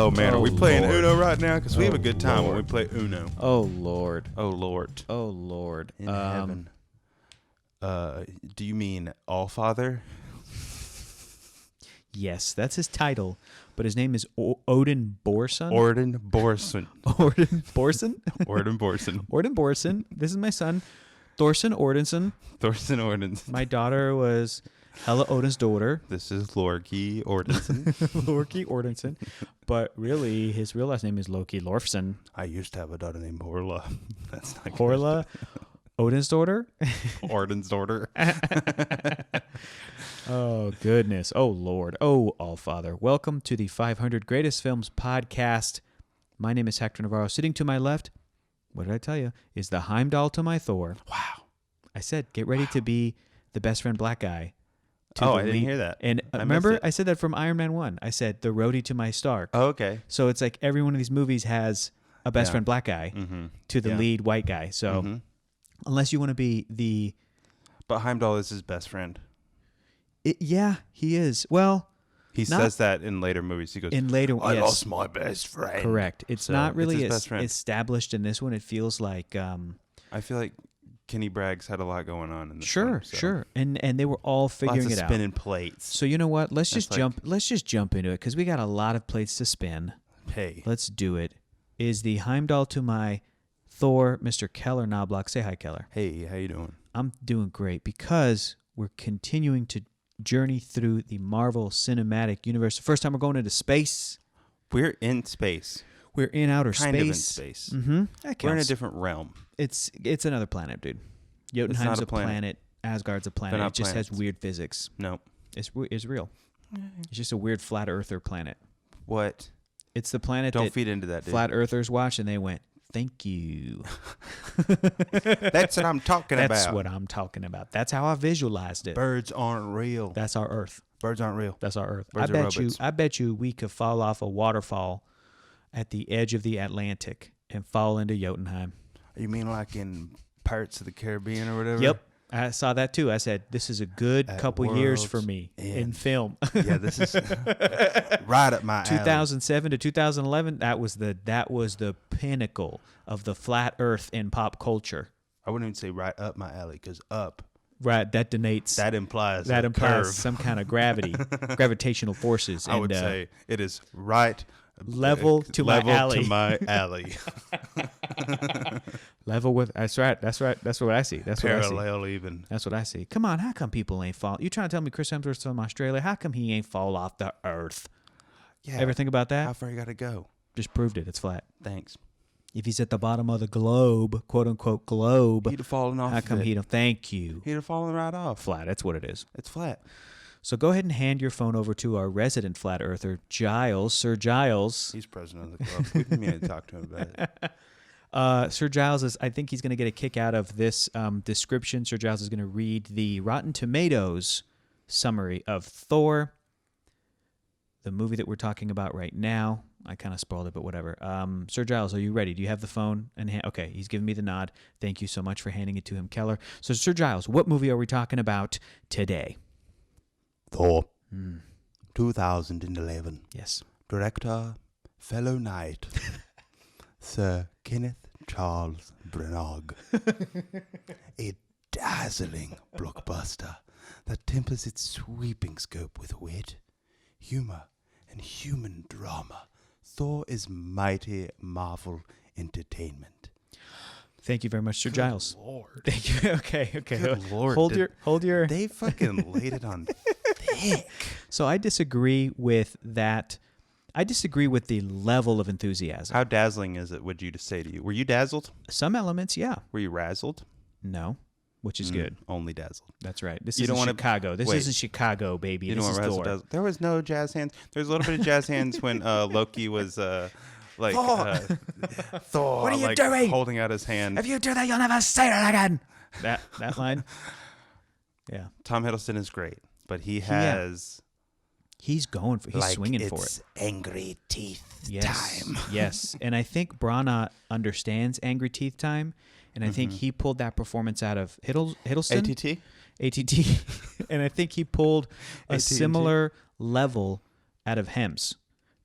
Oh man, are we playing Lord. Uno right now? Because we have a good time when we Lord. play Uno. Oh Lord. Oh Lord. Oh Lord. In heaven. Do you mean All Father? Yes, that's his title, but his name is Odin Borson. Orden Borson. Odin Borson. Orden Borson. Odin Borson. This is my son, Thorson Ordenson. Thorson Ordens. My daughter was Hella Odin's daughter. This is Lorky Ordenson. Lorky Ordenson. But really, his real last name is Loki Lorfson. I used to have a daughter named Horla. That's not Horla, Odin's daughter. Orden's daughter. Oh, goodness. Oh, Lord. Oh, All-Father. Welcome to the 500 Greatest Films podcast. My name is Hector Navarro. Sitting to my left, what did I tell you, is the Heimdall to my Thor. Wow. I said, get ready to be the best friend black guy. I didn't hear that. And remember, I said that from Iron Man 1. I said, the roadie to my Stark. Oh, okay. So it's like every one of these movies has a best friend black guy to the lead white guy. So unless you want to be the... But Heimdall is his best friend. Yeah, he is. Well... He says that in later movies. He goes, I lost my best friend. Correct. It's not really it's established in this one. It feels like... I feel like Kenny Bragg's had a lot going on in this film, so. Sure. And they were all figuring it out. Spinning plates. So you know what? Let's just jump into it because we got a lot of plates to spin. Hey. Let's do it. Is the Heimdall to my Thor, Mr. Keller Knobloch. Say hi, Keller. Hey, how you doing? I'm doing great because we're continuing to journey through the Marvel Cinematic Universe. The first time we're going into space. We're in space. We're in outer space. Kind of in space. Mm-hmm. That counts. We're in a different realm. It's another planet, dude. Jotunheim's a planet. Asgard's a planet. It just has weird physics. No. It's real. It's just a weird flat earther planet. What? It's the planet Don't feed into that, dude. Flat earthers watch and they went, thank you. That's what I'm talking about. That's what I'm talking about. That's how I visualized it. Birds aren't real. That's our Earth. Birds aren't real. That's our Earth. Birds are robots. I bet you we could fall off a waterfall at the edge of the Atlantic and fall into Jotunheim. You mean like in Pirates of the Caribbean or whatever? Yep. I saw that too. I said, this is a good couple years for me in film. Yeah, this is right up my alley. 2007 to 2011, that was the pinnacle of the flat earth in pop culture. I wouldn't even say right up my alley because up. Right, that denotes. That implies curve. Some kind of gravitational forces. I would say it is right level to my alley. Level with that's right. That's what I see. That's parallel what I see. Even. That's what I see. Come on, how come people ain't fall? You trying to tell me Chris Hemsworth's from Australia? How come he ain't fall off the earth? Yeah. Ever think about that? How far you got to go? Just proved it. It's flat. Thanks. If he's at the bottom of the globe, quote unquote globe, he'd have fallen off. How come he don't? Thank you. He'd have fallen right off. Flat. That's what it is. It's flat. So go ahead and hand your phone over to our resident flat earther, Giles, Sir Giles. He's president of the club. We've been meaning to talk to him about it. Sir Giles I think he's going to get a kick out of this description. Sir Giles is going to read the Rotten Tomatoes summary of Thor, the movie that we're talking about right now. I kind of spoiled it, but whatever. Sir Giles, are you ready? Do you have the phone? Okay, he's giving me the nod. Thank you so much for handing it to him, Keller. So, Sir Giles, what movie are we talking about today? Thor, 2011. Yes. Director, fellow knight, Sir Kenneth Charles Branagh. A dazzling blockbuster that tempers its sweeping scope with wit, humor, and human drama. Thor is mighty Marvel entertainment. Thank you very much, Sir Giles. Lord. Thank you. Okay. Good Lord. Hold your. They fucking laid it on thick. So I disagree with that. I disagree with the level of enthusiasm. How dazzling is it, would you say to you? Were you dazzled? Some elements, yeah. Were you razzled? No, which is good. Only dazzled. That's right. This isn't Chicago. This isn't Chicago, baby. This is Thor. There was no jazz hands. There was a little bit of jazz hands when Loki was... Thor, what are you doing? Holding out his hand. If you do that, you'll never say it again. That line. Yeah. Tom Hiddleston is great, but he has. He's going for. He's swinging for it. Angry teeth time. Yes, and I think Branagh understands angry teeth time, and I think he pulled that performance out of Hiddleston. ATT, and I think he pulled a similar level out of Hems.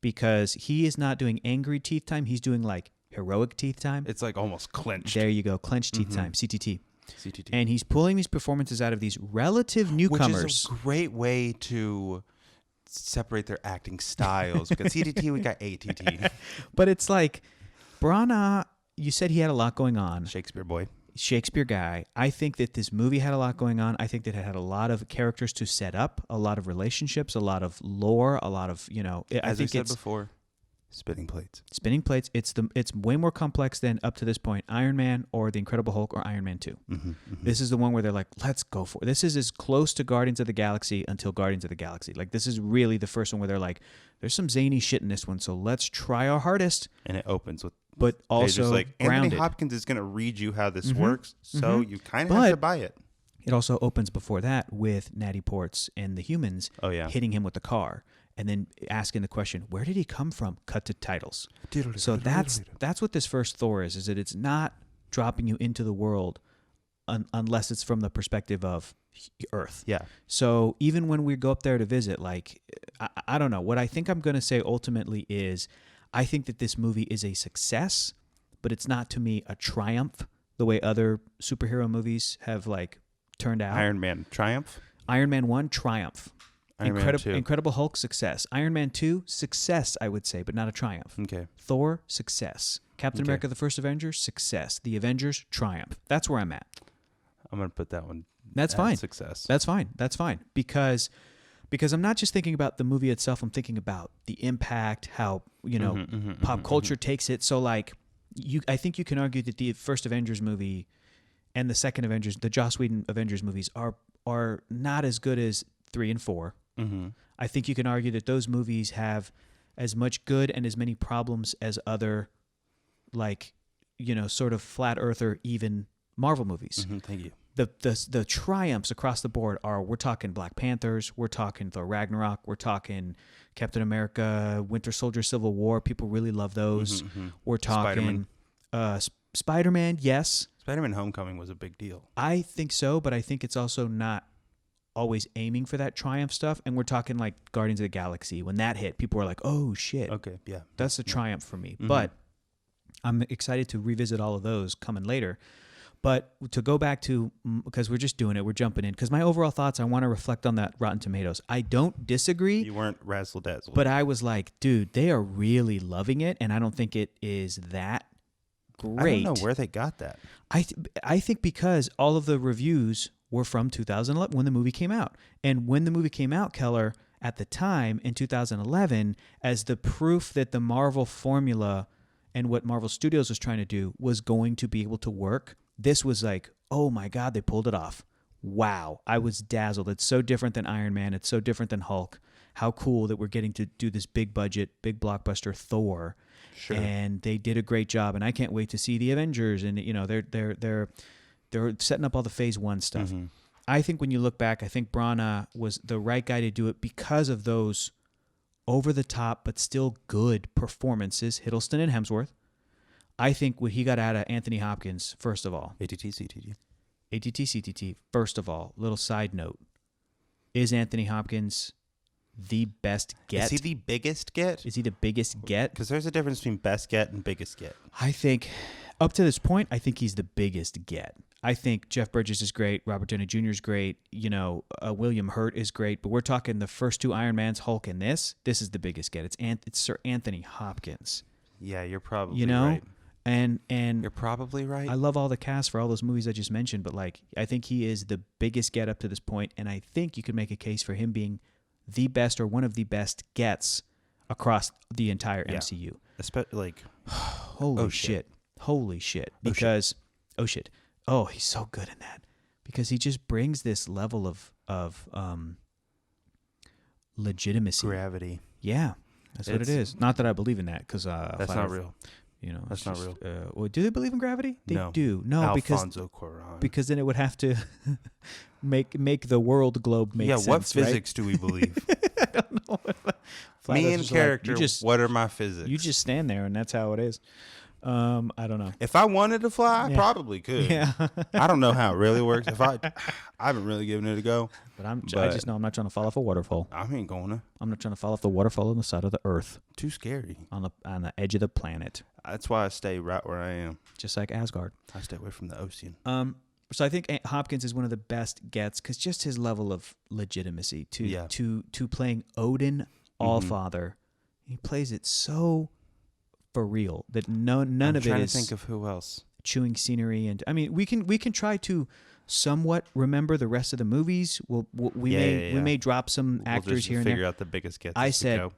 because he is not doing angry teeth time. He's doing like heroic teeth time. It's like almost clenched. There you go. Clenched teeth time, CTT. CTT. And he's pulling these performances out of these relative newcomers. Which is a great way to separate their acting styles. Because CTT, we got ATT. But it's like, Branagh, you said he had a lot going on. Shakespeare boy. Shakespeare guy. I think that this movie had a lot going on. I think that it had a lot of characters to set up, a lot of relationships, a lot of lore, a lot of, As I said before, spinning plates. Spinning plates. It's way more complex than up to this point Iron Man or The Incredible Hulk or Iron Man 2. This is the one where they're like, let's go for it. This is as close to Guardians of the Galaxy until Guardians of the Galaxy. Like, this is really the first one where they're like, there's some zany shit in this one, so let's try our hardest. And it opens with, but also just like, grounded. Anthony Hopkins is going to read you how this works, so you kind of have to buy it. It also opens before that with Natty Ports and the humans hitting him with the car. And then asking the question, where did he come from? Cut to titles. So that's what this first Thor is that it's not dropping you into the world unless it's from the perspective of Earth. Yeah. So even when we go up there to visit, like, I don't know. What I think I'm going to say ultimately is I think that this movie is a success, but it's not to me a triumph the way other superhero movies have like turned out. Iron Man, triumph? Iron Man 1, triumph. Incredible, Incredible Hulk, success. Iron Man 2, success, I would say, but not a triumph. Okay. Thor, success. Captain America, the First Avenger, success. The Avengers, triumph. That's where I'm at. I'm going to put that one. That's fine. Success. That's fine. Because I'm not just thinking about the movie itself. I'm thinking about the impact, how, pop culture takes it. So, like, I think you can argue that the first Avengers movie and the second Avengers, the Joss Whedon Avengers movies, are not as good as 3 and 4. I think you can argue that those movies have as much good and as many problems as other, like, sort of flat earther, even Marvel movies. Thank you. The triumphs across the board are, we're talking Black Panthers, we're talking Thor Ragnarok, we're talking Captain America, Winter Soldier, Civil War. People really love those. We're talking Spider-Man, yes. Spider-Man Homecoming was a big deal. I think so, but I think it's also not always aiming for that triumph stuff. And we're talking like Guardians of the Galaxy. When that hit, people were like, oh, shit. Okay, yeah. That's a triumph for me. But I'm excited to revisit all of those coming later. But to go back to, because we're just doing it, we're jumping in. Because my overall thoughts, I want to reflect on that Rotten Tomatoes. I don't disagree. You weren't razzle-dazzled. But I was like, dude, they are really loving it. And I don't think it is that great. I don't know where they got that. I think because all of the reviews were from 2011 when the movie came out. And when the movie came out, Keller, at the time in 2011, as the proof that the Marvel formula and what Marvel Studios was trying to do was going to be able to work, this was like, oh my God, they pulled it off. Wow. I was dazzled. It's so different than Iron Man. It's so different than Hulk. How cool that we're getting to do this big budget, big blockbuster Thor. Sure. And they did a great job. And I can't wait to see the Avengers. And, they're setting up all the Phase 1 stuff. I think when you look back, I think Branagh was the right guy to do it because of those over-the-top but still good performances, Hiddleston and Hemsworth. I think what he got out of Anthony Hopkins, first of all. ATT-CTT, first of all, little side note. Is Anthony Hopkins the best get? Is he the biggest get? Is he the biggest get? Because there's a difference between best get and biggest get. I think, up to this point, I think he's the biggest get. I think Jeff Bridges is great. Robert Downey Jr. is great. William Hurt is great. But we're talking the first two Iron Mans, Hulk and this. This is the biggest get. It's Sir Anthony Hopkins. Yeah, you're probably right. And you're probably right. I love all the cast for all those movies I just mentioned, but like I think he is the biggest get up to this point, and I think you could make a case for him being the best or one of the best gets across the entire MCU. Holy shit. Because oh, he's so good in that. Because he just brings this level of legitimacy. Gravity. Yeah. That's what it is. Not that I believe in that, because that's not real. That's not real. Well, do they believe in gravity? They do. No, Alfonso Cuarón. Because then it would have to make the world globe make sense. Yeah, what physics right? do we believe? I don't know. Me and character, what are my physics? You just stand there, and that's how it is. I don't know. If I wanted to fly, I probably could. Yeah. I don't know how it really works. I haven't really given it a go. But I just know I'm not trying to fall off a waterfall. I ain't gonna. I'm not trying to fall off the waterfall on the side of the earth. Too scary. On the edge of the planet. That's why I stay right where I am. Just like Asgard. I stay away from the ocean. So I think Hopkins is one of the best gets because just his level of legitimacy to playing Odin Allfather, he plays it so for real that none of it is. I'm trying to think of who else. Chewing scenery, and I mean we can try to somewhat remember the rest of the movies. We may drop some actors here and there. Figure out the biggest gets. I said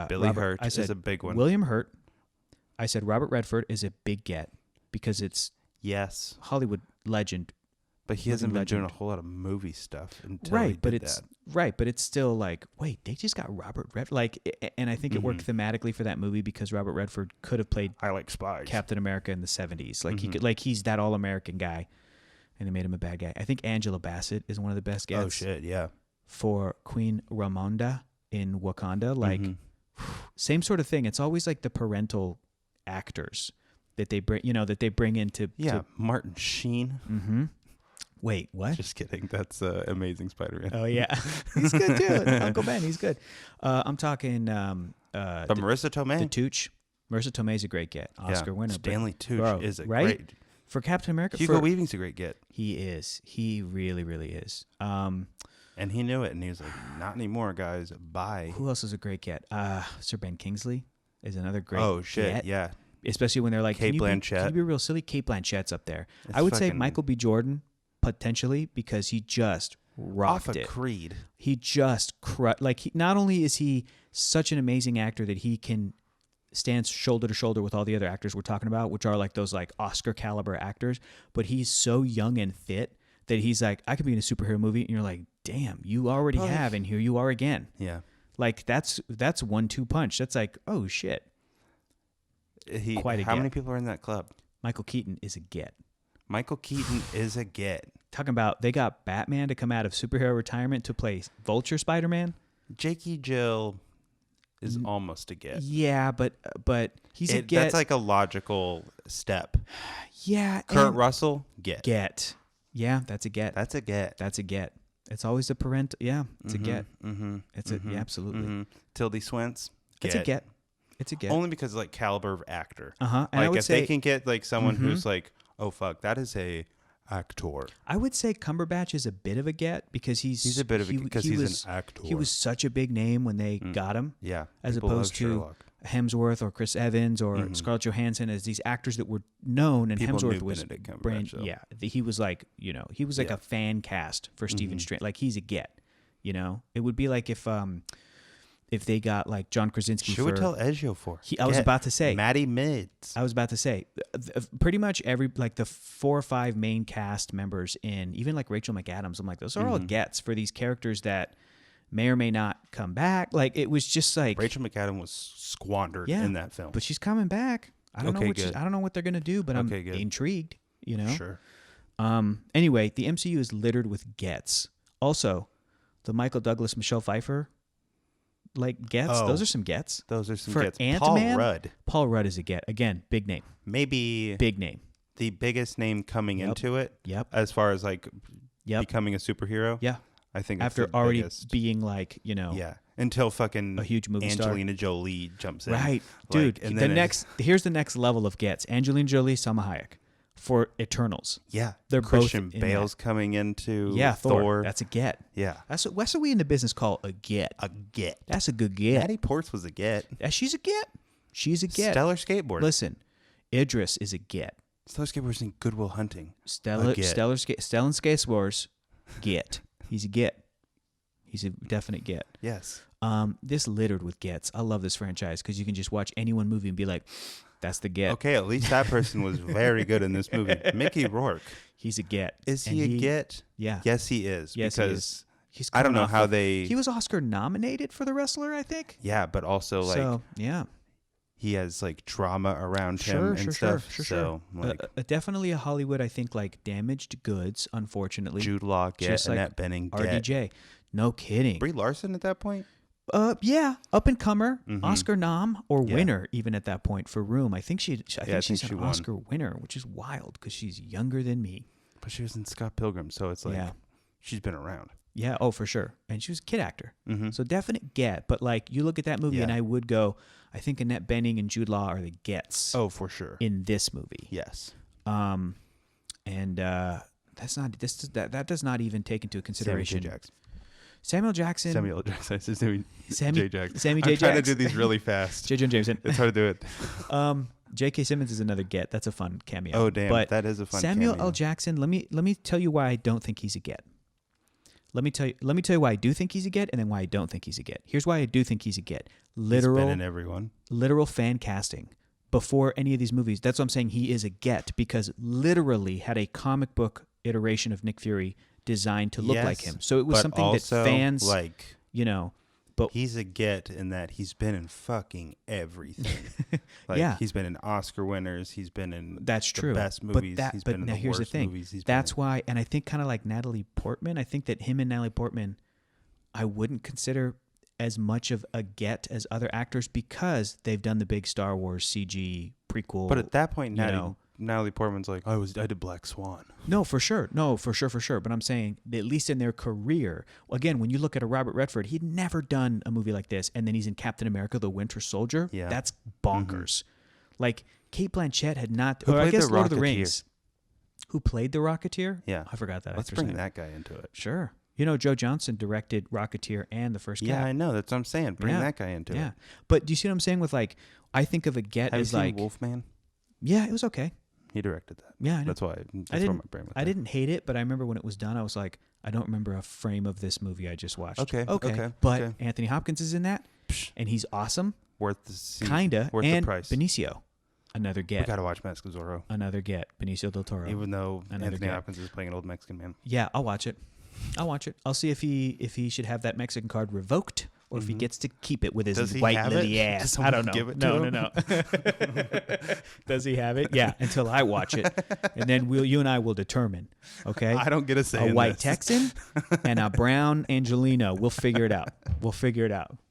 Billy Hurt is a big one. William Hurt. I said Robert Redford is a big get because it's Hollywood legend. But he hasn't been doing a whole lot of movie stuff until but it's still like, wait, they just got Robert Redford, and I think it worked thematically for that movie because Robert Redford could have played I Like Spies Captain America in the 70s. He could, he's that all-American guy, and they made him a bad guy. I think Angela Bassett is one of the best gets. Oh shit, yeah. For Queen Ramonda in Wakanda, same sort of thing. It's always like the parental actors that they bring into Martin Sheen. Mm-hmm. Wait, what? Just kidding. That's Amazing Spider-Man. Oh yeah, he's good too. Uncle Ben, he's good. I'm talking Marissa Tomei. The Tooch. Marissa Tomei's a great get. Oscar winner. Stanley Tooch is a great. For Captain America. Hugo Weaving's a great get. He is. He really, really is. And he knew it, and he was like, "Not anymore, guys. Bye." Who else is a great get? Sir Ben Kingsley is another great. Oh shit, get. yeah. Especially when they're like, Kate Blanchett. Can you be real silly? Kate Blanchett's up there. I would say Michael B. Jordan. Potentially, because he just rocked off it. Creed. He just not only is he such an amazing actor that he can stand shoulder to shoulder with all the other actors we're talking about, which are like those like Oscar caliber actors, but he's so young and fit that he's like, I could be in a superhero movie, and you're like, damn, you already have, and here you are again. Yeah, like that's 1-2 punch. That's like, oh shit. How many people are in that club? Michael Keaton is a get. Michael Keaton is a get. Talking about they got Batman to come out of superhero retirement to play Vulture Spider-Man. Jakey Jill is almost a get. Yeah, but he's a get. That's like a logical step. Yeah. Kurt Russell, get. Get. Yeah, that's a get. That's a get. That's a get. It's always a parental. Yeah, it's a get. Mm-hmm. It's a absolutely. Mm-hmm. Tildy Swinton, get. It's a get. It's a get. Only because of like caliber of actor. And like I would if say, they can get like someone who's like, oh fuck, that is a actor. I would say Cumberbatch is a bit of a get because he's a bit of because he's an actor. He was such a big name when they got him. Yeah, as opposed to Sherlock. Hemsworth or Chris Evans or Scarlett Johansson as these actors that were known, and people Hemsworth was brand. Yeah, he was like a fan cast for Stephen Strange. Like he's a get. It would be like if they got like John Krasinski for... Chiwetel Ejiofor for. I was about to say. Matty Mids. I was about to say. Pretty much the 4 or 5 main cast members in, even like Rachel McAdams, I'm like, those are all gets for these characters that may or may not come back. Like, it was just like... Rachel McAdams was squandered in that film. But she's coming back. I don't know what they're going to do, but I'm intrigued, Sure. Anyway, the MCU is littered with gets. Also, the Michael Douglas, Michelle Pfeiffer... gets. Those are some gets. Those are some for gets. Ant-Man, Paul Rudd is a get. Again, big name. Maybe big name. The biggest name coming into it. Yep. As far as becoming a superhero. Yeah. I think after it's already biggest. Being like, Yeah. Until fucking a huge movie Angelina Jolie jumps in. Right. Dude, and here's the next level of gets. Angelina Jolie, Salma Hayek for Eternals. Yeah. They're Christian both Bale's coming into Thor. That's a get. Yeah. That's what we in the business call a get. A get. That's a good get. Natty Ports was a get. She's a get. She's a get. Stellar Skateboard. Listen, Idris is a get. Stellar Skateboard's in Good Will Hunting. Stellan Skateboards, get. He's a get. He's a definite get. Yes. This littered with gets. I love this franchise because you can just watch any one movie and be like, that's the get. Okay, at least that person was very good in this movie. Mickey Rourke. He's a get. Is he a get? Yeah. Yes, he is. Yes, because he's I don't know how they... He was Oscar nominated for The Wrestler, I think. Yeah, but also he has like drama around him and stuff. Sure. Definitely a Hollywood, I think, like damaged goods, unfortunately. Jude Law, get. Annette Bening, get. RDJ. No kidding. Brie Larson at that point? Yeah, up and comer, Mhm. Oscar nom or Yeah. winner even at that point for Room. I think she's think she an won. Oscar winner, which is wild because she's younger than me. But she was in Scott Pilgrim, so it's like Yeah. she's been around. Yeah, oh for sure, and she was a kid actor, Mm-hmm. so definite get. But like you look at that movie, and Yeah. I would go, I think Annette Bening and Jude Law are the gets Oh, for sure. in this movie. Yes. And that's not that does not even take into consideration Samuel Jackson. Samuel Jackson. It's his name. Sammy J. Jackson. Sammy I'm J. trying to Jackson. do these really fast. J. Jonah Jameson. It's hard to do it. J.K. Simmons is another get. That's a fun cameo. Oh damn, But that is a fun Samuel cameo. L. Jackson. Let me tell you why I don't think he's a get. Let me tell you why I do think he's a get, and then why I don't think he's a get. Here's why I do think he's a get. He's been Literal in everyone. fan casting before any of these movies. That's what I'm saying. He is a get because literally had a comic book iteration of Nick Fury designed to look Yes, like him. So it was but something that also, fans, like, but he's a get in that he's been in fucking everything. Like, Yeah. he's been in Oscar winners. He's been in that's the true. best movies. He's But been in now the here's the worst thing. movies. He's That's been why, and I think kind of like Natalie Portman. I think that him and Natalie Portman, I wouldn't consider as much of a get as other actors because they've done the big Star Wars CG prequel. But at that point, you Natalie Portman's like, I did Black Swan. No, for sure. But I'm saying, at least in their career, again, when you look at a Robert Redford, he'd never done a movie like this, and then he's in Captain America: The Winter Soldier. Yeah. That's bonkers. Like Kate Blanchett had not, Who or I played guess the Lord of the Rocketeer? Rings. Who played the Rocketeer? Yeah. I forgot that. Let's actor's bring name. that guy into it. Sure. You know, Joe Johnson directed Rocketeer and the first Yeah, Cap. I know. That's what I'm saying. Bring Yeah. that guy into Yeah. it. But do you see what I'm saying with like, I think of a get Have you as seen like, Wolfman? yeah, it was okay. He directed that. Yeah, I know. That's why. That's where didn't- my brain went. I there. didn't hate it, but I remember when it was done, I was like, I don't remember a frame of this movie I just watched. Okay. But okay. Anthony Hopkins is in that, Psh, and he's awesome, worth the seat, kinda. worth And the price. Benicio, another We get, gotta watch Mask of Zorro, another get. Benicio del Toro. even though Another Anthony guy. Hopkins is playing an old Mexican man. Yeah, I'll watch it. I'll see if he should have that Mexican card revoked or if he Mhm. gets to keep it with his Does he white have lily it? ass. Does I don't someone know. give it to No. Does he have it? Yeah, until I watch it, and then you and I will determine. Okay. I don't get a say. A in white this. Texan and a brown Angelino. We'll figure it out.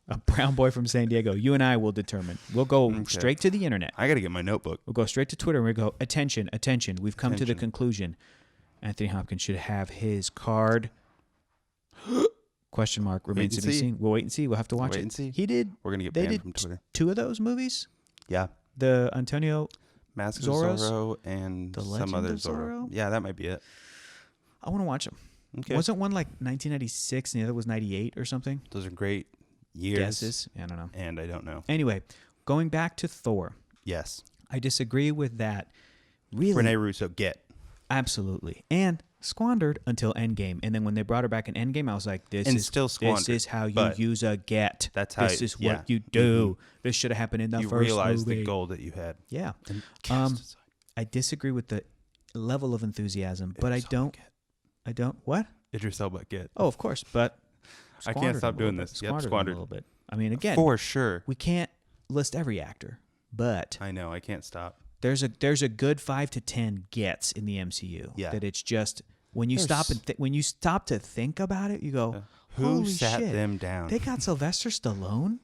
A brown boy from San Diego. You and I will determine. We'll go Okay. straight to the internet. I gotta get my notebook. We'll go straight to Twitter and we go, attention. We've come to the Attention. conclusion. Anthony Hopkins should have his card. Question mark remains and to be see. seen. We'll wait and see. We'll have to watch Wait it. and see. He did. We're gonna get They banned did from Twitter. 2 of those movies. Yeah, The Antonio. Mask Zorros? of Zorro and The some Legend other of Zorro? Yeah, that might be it. I want to watch them. Okay, Wasn't one like 1996 and the other was 98 or something? those are great years. Guesses. I don't know. And I don't know. Anyway, going back to Thor. Yes, I disagree with that. Really, Rene Russo, get. absolutely, and squandered until Endgame. And then when they brought her back in Endgame, I was like, And still squandered, This is how you but use a get. that's how This is yeah. what you do. This should have happened in the You first realize movie. the goal that you had. Yeah, And Um, cast aside. I disagree with the level of enthusiasm, but I Idris Elba, don't. get. I don't. What? Idris Elba, get. Oh, of course, but I can't squandered stop him a doing little this. bit. Yep, Squandered him squandered. a little bit. I mean, again, For sure. we can't list every actor, but I know. I can't stop. there's a good 5 to 10 gets in the MCU. Yeah. That it's just when you There's- stop and when you stop to think about it, you go, Who holy sat shit, them down? They got Sylvester Stallone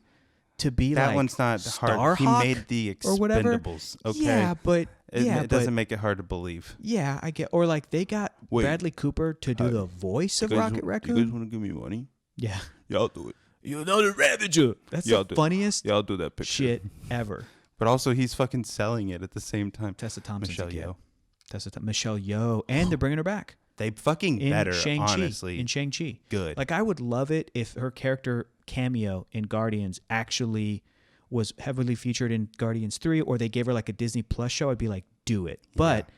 to be that like one's not hard. He Starhawk made the or whatever. Expendables. Okay. Yeah, but It doesn't make it hard to believe. yeah, I get. Or like they got Wait. Bradley Cooper to do the voice of Rocket You guys Raccoon. want to give me money? Yeah, Y'all do it. you're not a Ravager. That's Y'all the do it. funniest Y'all do that picture. shit ever. But also, he's fucking selling it at the same time. Tessa Thompson's Michelle a get. Yeoh. Michelle Yeoh, and they're bringing her back They fucking in better, Shang-Chi. honestly. In Shang-Chi, Good. like I would love it if her character cameo in Guardians actually was heavily featured in Guardians 3, or they gave her like a Disney Plus show. I'd be like, do it. But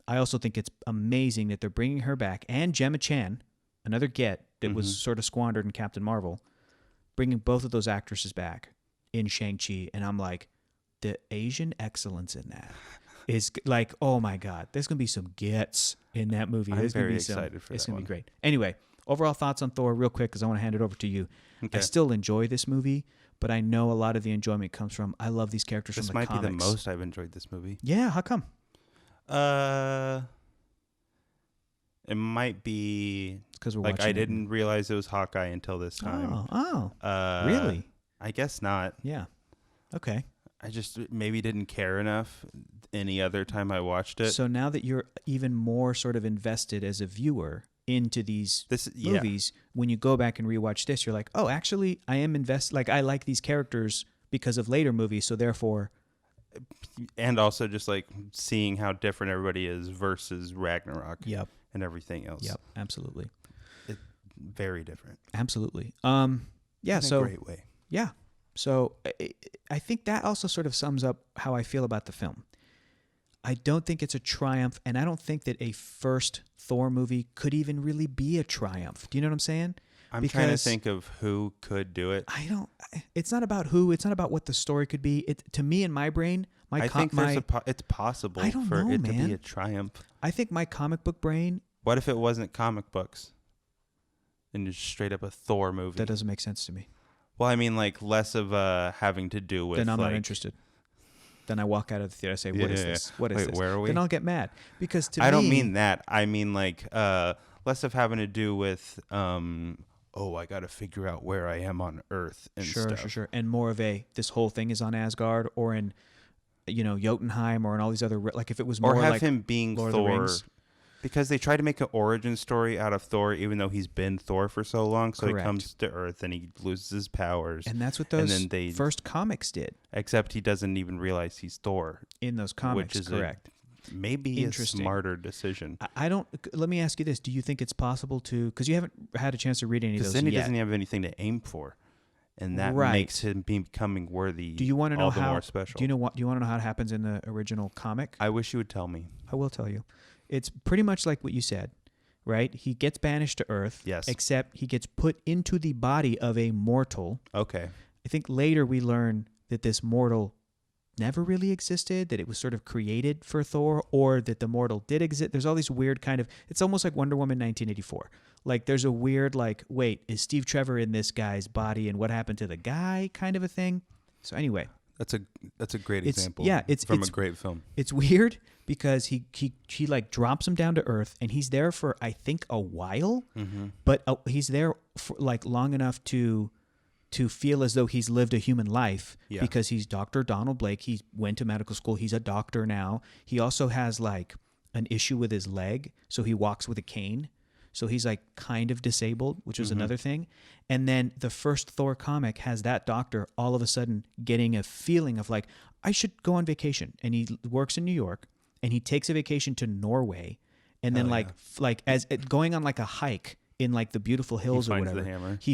I also think it's amazing that they're bringing her back, and Gemma Chan, another get that was sort of squandered in Captain Marvel, bringing both of those actresses back in Shang-Chi, and I'm like, the Asian excellence in that is like, oh my God, there's gonna be some gets in that movie. I'm There's gonna very be some, excited for it's that gonna one. be great. Anyway, overall thoughts on Thor, real quick, because I want to hand it over to you. Okay. I still enjoy this movie, but I know a lot of the enjoyment comes from I love these characters This from the might comics. be the most I've enjoyed this movie. Yeah, how come? It might be because we're Like watching. I didn't realize it was Hawkeye until this time. Really? I guess not. Yeah. Okay. I just maybe didn't care enough any other time I watched it. So now that you're even more sort of invested as a viewer into these movies, when you go back and rewatch this, you're like, oh, actually, I am invested. Like, I like these characters because of later movies, so therefore. And also just like seeing how different everybody is versus Ragnarok. Yep. And everything else. Yep. Absolutely. Very different. Absolutely. Yeah. In a great way. Yeah. So I think that also sort of sums up how I feel about the film. I don't think it's a triumph, and I don't think that a first Thor movie could even really be a triumph. Do you know what I'm saying? I'm trying to think of who could do it. It's not about who. It's not about what the story could be. To me, in my brain, I think it's possible for it to be a triumph. I think my comic book brain. What if it wasn't comic books? And just straight up a Thor movie? That doesn't make sense to me. Well, I mean, like less of having to do with. Then I'm not interested. Then I walk out of the theater and say, "What is this? What is this?" Where are we? Then I'll get mad because to me, I don't mean that. I mean like less of having to do with. I got to figure out where I am on Earth and stuff. Sure. And more of this whole thing is on Asgard or in, Jotunheim or in all these other, like if it was more or have like him being Lord Thor. of the Rings. Because they try to make an origin story out of Thor, even though he's been Thor for so long. So Correct. he comes to Earth and he loses his powers. And that's what those first comics did. Except he doesn't even realize he's Thor. In those comics, which is correct. Maybe a smarter decision. I don't. Let me ask you this: do you think it's possible to? Because you haven't had a chance to read any of those yet. Because then he doesn't have anything to aim for, and that makes him becoming worthy. Do you want to know how? More special. Do you know what? Do you want to know how it happens in the original comic? I wish you would tell me. I will tell you. It's pretty much like what you said, right? He gets banished to Earth. Yes. Except he gets put into the body of a mortal. Okay. I think later we learn that this mortal never really existed, that it was sort of created for Thor, or that the mortal did exist. There's all these weird kind of, it's almost like Wonder Woman 1984. Like there's a weird like, wait, is Steve Trevor in this guy's body and what happened to the guy kind of a thing? So anyway. That's a great example. Yeah, it's from a great film. It's weird because he like drops him down to Earth and he's there for I think a while, but he's there for like long enough to feel as though he's lived a human life because he's Dr. Donald Blake. He went to medical school. He's a doctor now. He also has like an issue with his leg, so he walks with a cane. So he's like kind of disabled, which was another thing. And then the first Thor comic has that doctor all of a sudden getting a feeling of like, I should go on vacation. And he works in New York and he takes a vacation to Norway. And then as going on like a hike in like the beautiful hills or whatever, the hammer. he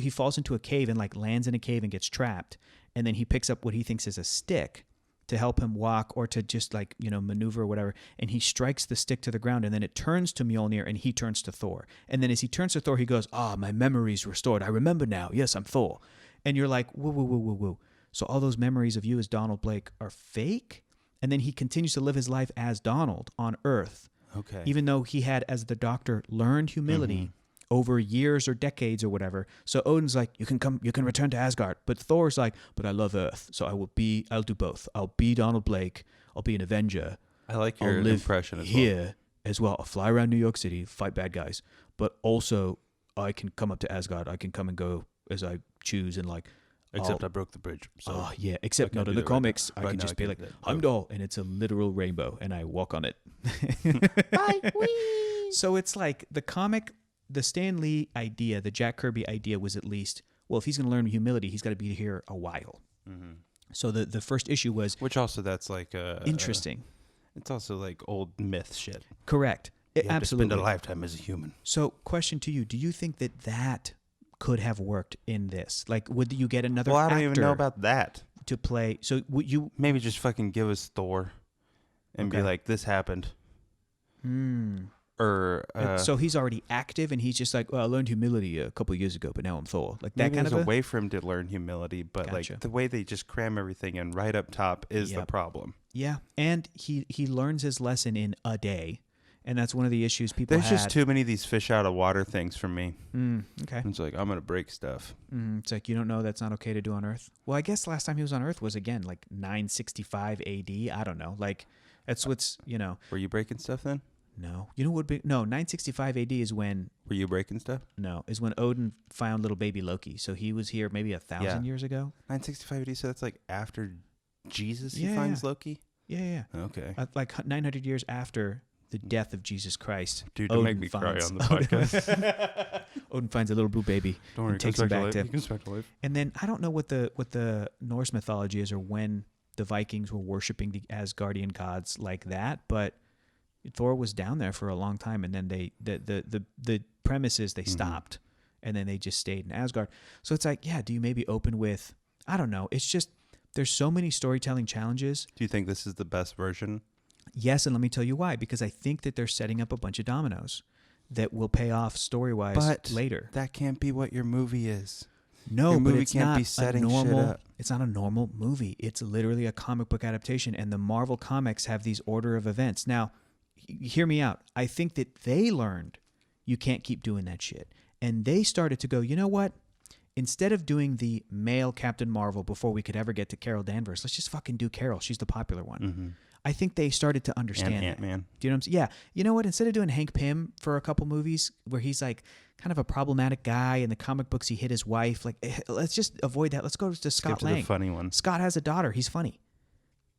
falls into a cave and like lands in a cave and gets trapped. And then he picks up what he thinks is a stick to help him walk or to just like, maneuver or whatever. And he strikes the stick to the ground and then it turns to Mjolnir and he turns to Thor. And then as he turns to Thor, he goes, my memory's restored. I remember now. Yes, I'm Thor. And you're like, whoa, whoa, whoa, whoa, whoa. So all those memories of you as Donald Blake are fake? And then he continues to live his life as Donald on Earth. Okay. Even though he had, as the doctor, learned humility over years or decades or whatever. So Odin's like, you can return to Asgard. But Thor's like, but I love Earth. So I'll do both. I'll be Donald Blake. I'll be an Avenger. I like your impression as well. Here as well. I'll fly around New York City, fight bad guys. But also I can come up to Asgard. I can come and go as I choose and like. Except I broke the bridge. So except not in the comics. I can just be like, I'm Doll, and it's a literal rainbow, and I walk on it. Bye, wee. So it's like the comic, the Stan Lee idea, the Jack Kirby idea was at least, well, if he's going to learn humility, he's got to be here a while. So the first issue was... Which also that's like... interesting. It's also like old myth shit. Correct. You have absolutely. to spend a lifetime as a human. So question to you, do you think that could have worked in this? Like, would you get another actor? Well, I don't even know about that. To play... So would you... Maybe just fucking give us Thor and be like, this happened. Or so he's already active and he's just like, well, I learned humility a couple of years ago, but now I'm Thor. Like that kind of a way for him to learn humility, but Gotcha. like the way they just cram everything in right up top is the problem. Yeah, and he learns his lesson in a day, and that's one of the issues people There's just too many of these fish out of water things for me. Okay. It's like, I'm going to break stuff. It's like, you don't know that's not okay to do on Earth? Well, I guess last time he was on Earth was, again, like 965 AD. I don't know. Like, that's what's, Were you breaking stuff then? No. You know what would be? No, 965 AD is when Were you breaking stuff? Odin found little baby Loki. So he was here maybe 1,000 years ago. 965 AD, so that's like after Jesus he Yeah, finds yeah. Loki? Yeah. Okay. Like 900 years after the death of Jesus Christ. Dude, don't make me cry on the podcast. Odin finds a little blue baby. Don't worry, and takes him back to. He comes back to life. And then I don't know what the Norse mythology is or when the Vikings were worshiping the Asgardian gods like that, but Thor was down there for a long time, and then the premise is they stopped, and then they just stayed in Asgard. So it's like, yeah, do you maybe open with, I don't know. It's just there's so many storytelling challenges. Do you think this is the best version? Yes, and let me tell you why. Because I think that they're setting up a bunch of dominoes that will pay off story-wise later. That can't be what your movie is. No, your movie but it's can't not be setting a normal. shit up. It's not a normal movie. It's literally a comic book adaptation, and the Marvel comics have these order of events. Now, hear me out. I think that they learned you can't keep doing that shit, and they started to go, you know what? Instead of doing the male Captain Marvel before we could ever get to Carol Danvers, let's just fucking do Carol. She's the popular one. Mm-hmm. I think they started to understand And that. Ant-Man. Do you know what I'm saying? Yeah. You know what? Instead of doing Hank Pym for a couple movies where he's like kind of a problematic guy, in the comic books he hit his wife, like let's just avoid that. Let's go to Scott Skip to Lang. the funny one. Scott has a daughter. He's funny.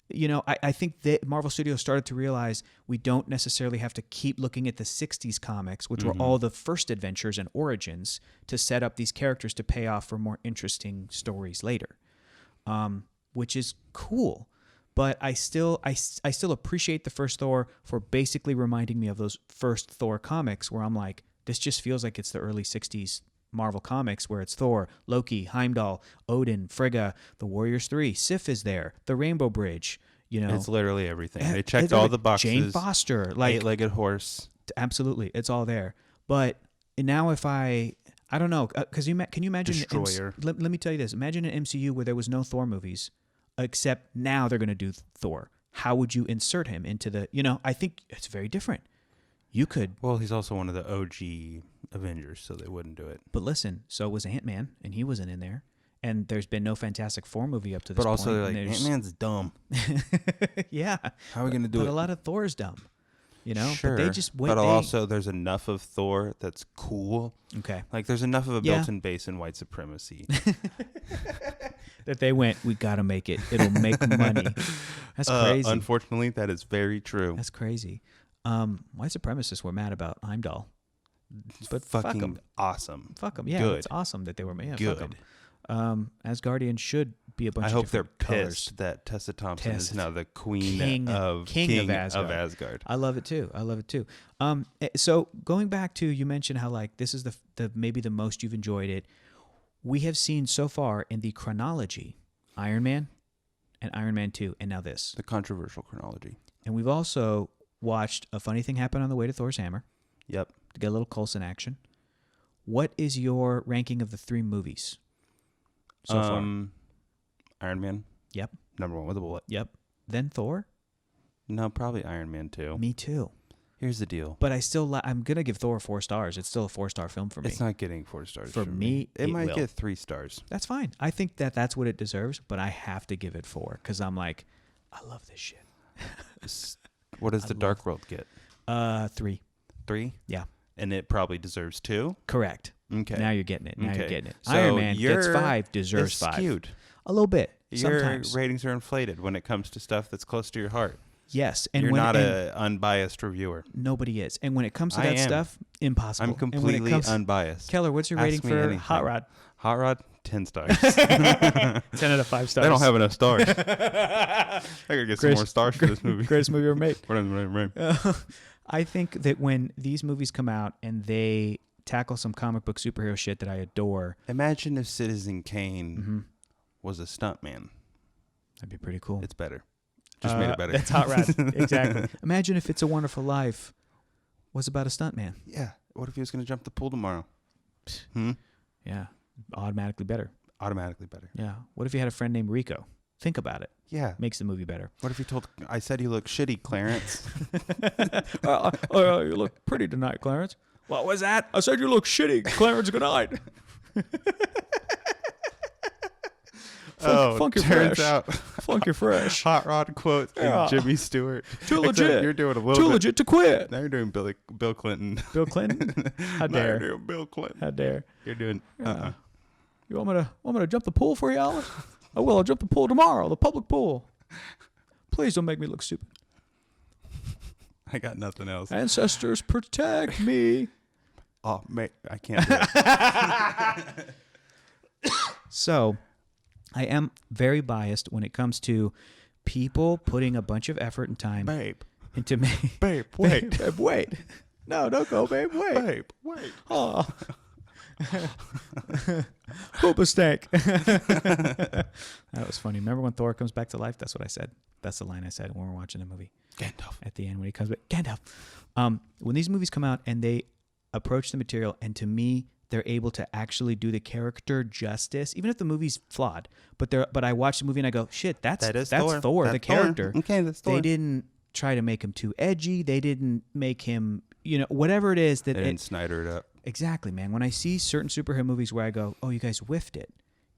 You know, I think that Marvel Studios started to realize we don't necessarily have to keep looking at the 60s comics, which were all the first adventures and origins, to set up these characters to pay off for more interesting stories later, which is cool. But I still appreciate the first Thor for basically reminding me of those first Thor comics where I'm like, this just feels like it's the early 60s Marvel comics where it's Thor, Loki, Heimdall, Odin, Frigga, the Warriors 3, Sif is there, the Rainbow Bridge, you know. It's literally everything. They checked all the boxes. Jane Foster, like eight-legged horse. Absolutely, it's all there. But now if I don't know, because can you imagine? Destroyer. Let me tell you this: imagine an MCU where there was no Thor movies, except now they're going to do Thor. How would you insert him into the? You know, I think it's very different. You could. Well, he's also one of the OG Avengers, so they wouldn't do it. But listen, so was Ant-Man, and he wasn't in there. And there's been no Fantastic Four movie up to this point. But also, point, they're like, Ant-Man's dumb. Yeah. How are we going to do but it? a lot of Thor's dumb. You know? Sure. But they just wait. But also, there's enough of Thor that's cool. Okay. Like, there's enough of a built-in base in white supremacy. That they went, we got to make it. It'll make money. That's crazy. Unfortunately, that is very true. That's crazy. White supremacists were mad about Heimdall. But fucking fuck 'em. awesome. Fuck them. Yeah, Good. it's awesome that they were mad. Yeah, Good. fuck 'em. Asgardians should be a bunch I of hope they're different colors. pissed that Tessa Thompson is Tessa- now the queen King of Asgard. I love it too. So going back to, you mentioned how like this is the maybe the most you've enjoyed it. We have seen so far in the chronology Iron Man and Iron Man 2 and now this. The controversial chronology. And we've also watched a funny thing happen on the way to Thor's hammer Yep. to get a little Coulson action. What is your ranking of the three movies so far? Iron Man. Yep. Number one with a bullet. Yep. Then Thor? No, probably Iron Man 2. Me too. Here's the deal. But I'm going to give Thor 4 stars. It's still a 4-star film for me. It's not getting 4 stars. For me, It it might will. get 3 stars. That's fine. I think that's what it deserves, but I have to give it 4 because I'm like, I love this shit. What does the Dark World get? 3. 3? Yeah. And it probably deserves 2? Correct. Okay. Now you're getting it. Now you're Okay. getting it. So Iron Man gets you're- 5, deserves It's 5. skewed. A little bit. Your Sometimes. ratings are inflated when it comes to stuff that's close to your heart. Yes. And You're when, not and an unbiased reviewer. nobody is. And when it comes to I that am. stuff, impossible. I'm And when it completely comes- unbiased. Keller, what's your Ask rating me for anything. Hot Rod? Hot Rod, 10 stars. 10 out of 5 stars. They don't have enough stars. I gotta get some more stars for this movie. Greatest movie ever made. Right. I think that when these movies come out and they tackle some comic book superhero shit that I adore, Imagine if Citizen Kane was a stuntman. that'd be pretty cool. It's better. Just made it better. That's Hot Rod. Exactly. Imagine if It's a Wonderful Life was about a stuntman. Yeah. What if he was going to jump the pool tomorrow? Yeah. Automatically better. Automatically better. Yeah. What if you had a friend named Rico? Think about it. Yeah. Makes the movie better. What if he told, I said you look shitty, Clarence? You look pretty tonight, Clarence. What was that? I said you look shitty, Clarence. Good night. Funky turns fresh. out Funky fresh. Hot Rod quotes Yeah. and Jimmy Stewart. Too Except legit. You're doing a little Too bit. legit to quit. Now you're doing Bill Clinton. Bill Clinton? How Now you're dare. doing Bill Clinton. How dare. You're doing. You want me to jump the pool for you, Alice? I will. I'll jump the pool tomorrow, the public pool. Please don't make me look stupid. I got nothing else. Ancestors, protect me. Oh, mate, I can't do it. So, I am very biased when it comes to people putting a bunch of effort and time Babe. into me. Babe, wait. Babe, wait. No, don't go, babe. Wait. Babe, wait. Oh. Poop a stank. That was funny. Remember when Thor comes back to life? That's what I said. That's the line I said when we were watching the movie. Gandalf. At the end when he comes back. Gandalf. When these movies come out and they approach the material, and to me, they're able to actually do the character justice, even if the movie's flawed. But I watch the movie and I go, shit, that's Thor, the character. Okay, that's Thor. They didn't try to make him too edgy. They didn't make him, whatever it is that They didn't Snyder it up. Exactly, man. When I see certain superhero movies where I go, "Oh, you guys whiffed it.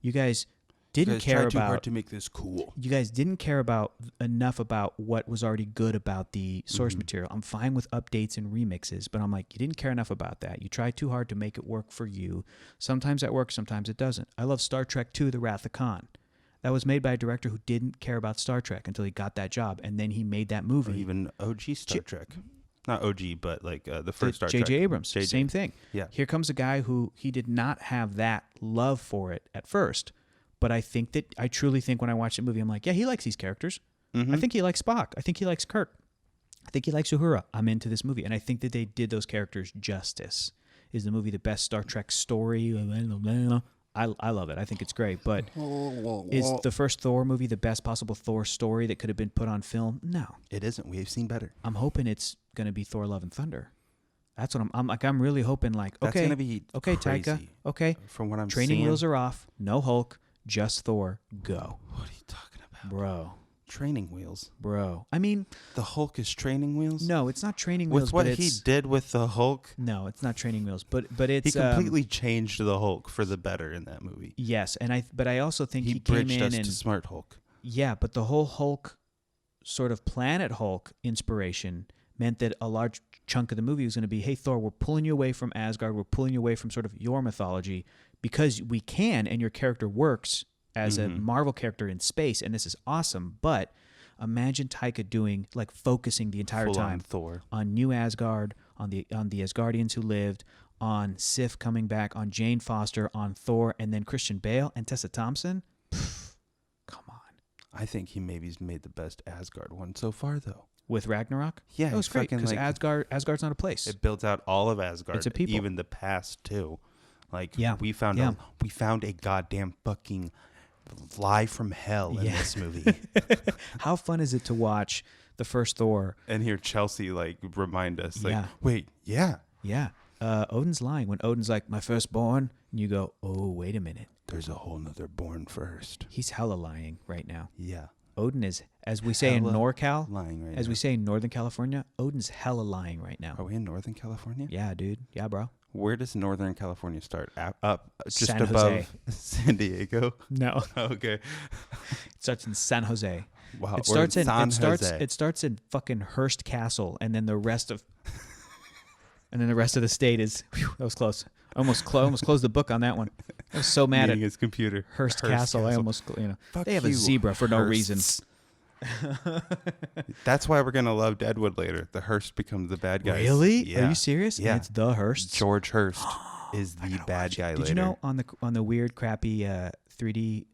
You guys didn't care tried too hard about. to make this cool. You guys didn't care about enough about what was already good about the source material. I'm fine with updates and remixes, but I'm like, you didn't care enough about that. You tried too hard to make it work for you. Sometimes that works, sometimes it doesn't. I love Star Trek II: The Wrath of Khan. That was made by a director who didn't care about Star Trek until he got that job, and then he made that movie. Or even OG Star Trek. Not OG, but like the first Star Trek. J.J. Abrams, JJ. same thing. Yeah. Here comes a guy who he did not have that love for it at first, but I truly think when I watch the movie, I'm like, yeah, he likes these characters. Mm-hmm. I think he likes Spock. I think he likes Kirk. I think he likes Uhura. I'm into this movie, and I think that they did those characters justice. Is the movie the best Star Trek story? I love it. I think it's great. But is the first Thor movie the best possible Thor story that could have been put on film? No. It isn't. We've seen better. I'm hoping it's going to be Thor: Love and Thunder. That's what I'm really hoping. Like, That's okay, gonna be okay, crazy. Taika, okay. From what I'm Training seeing. wheels are off. No Hulk, just Thor. Go, What are you talking about? bro. Training wheels. Bro. I mean, The Hulk is training wheels. no, it's not training wheels. With what but he it's, did with the Hulk, no, it's not training wheels. But it's he completely changed the Hulk for the better in that movie. yes, and I also think He he came bridged in us and to Smart Hulk. yeah, but the whole Hulk sort of Planet Hulk inspiration meant that a large chunk of the movie was going to be, hey, Thor, we're pulling you away from Asgard. We're pulling you away from sort of your mythology because we can, and your character works as a Marvel character in space, and this is awesome. But imagine Taika doing, like, focusing the entire Full-on time Thor. on New Asgard, on the Asgardians who lived, on Sif coming back, on Jane Foster, on Thor, and then Christian Bale and Tessa Thompson. Pff, come on. I think he maybe's made the best Asgard one so far, though. With Ragnarok? Yeah, that was it's great fucking, because like- Asgard's not a place. It builds out all of Asgard, It's a people. even the past too. Like Yeah, we found yeah. we found a goddamn fucking lie from hell in Yeah. this movie. How fun is it to watch the first Thor? And hear Chelsea like remind us, like, Yeah. wait, yeah, Yeah. Odin's lying when Odin's like, my firstborn. And you go, oh, wait a minute. there's a whole nother born first. He's hella lying right now. Yeah, Odin is, as we say in Hella NorCal, lying right as now. we say in Northern California, Odin's hella lying right now. Are we in Northern California? Yeah, dude. Yeah, bro. Where does Northern California start? Up, just San above Jose. San Diego. No. Okay. It starts in San Jose. Wow. It we're starts in San Jose. it starts in fucking Hearst Castle, and then the rest of the state is. Whew, that was close. Almost closed the book on that one. I was so mad Meeting at his computer. Hearst Castle. I almost Fuck they have a you, zebra for no reason. Hearsts. That's why we're gonna love Deadwood later. The Hearst becomes the bad guy. Really? Yeah. Are you serious? Yeah. And it's the Hearst. George Hearst is the bad guy Did later. you know on the weird crappy 3D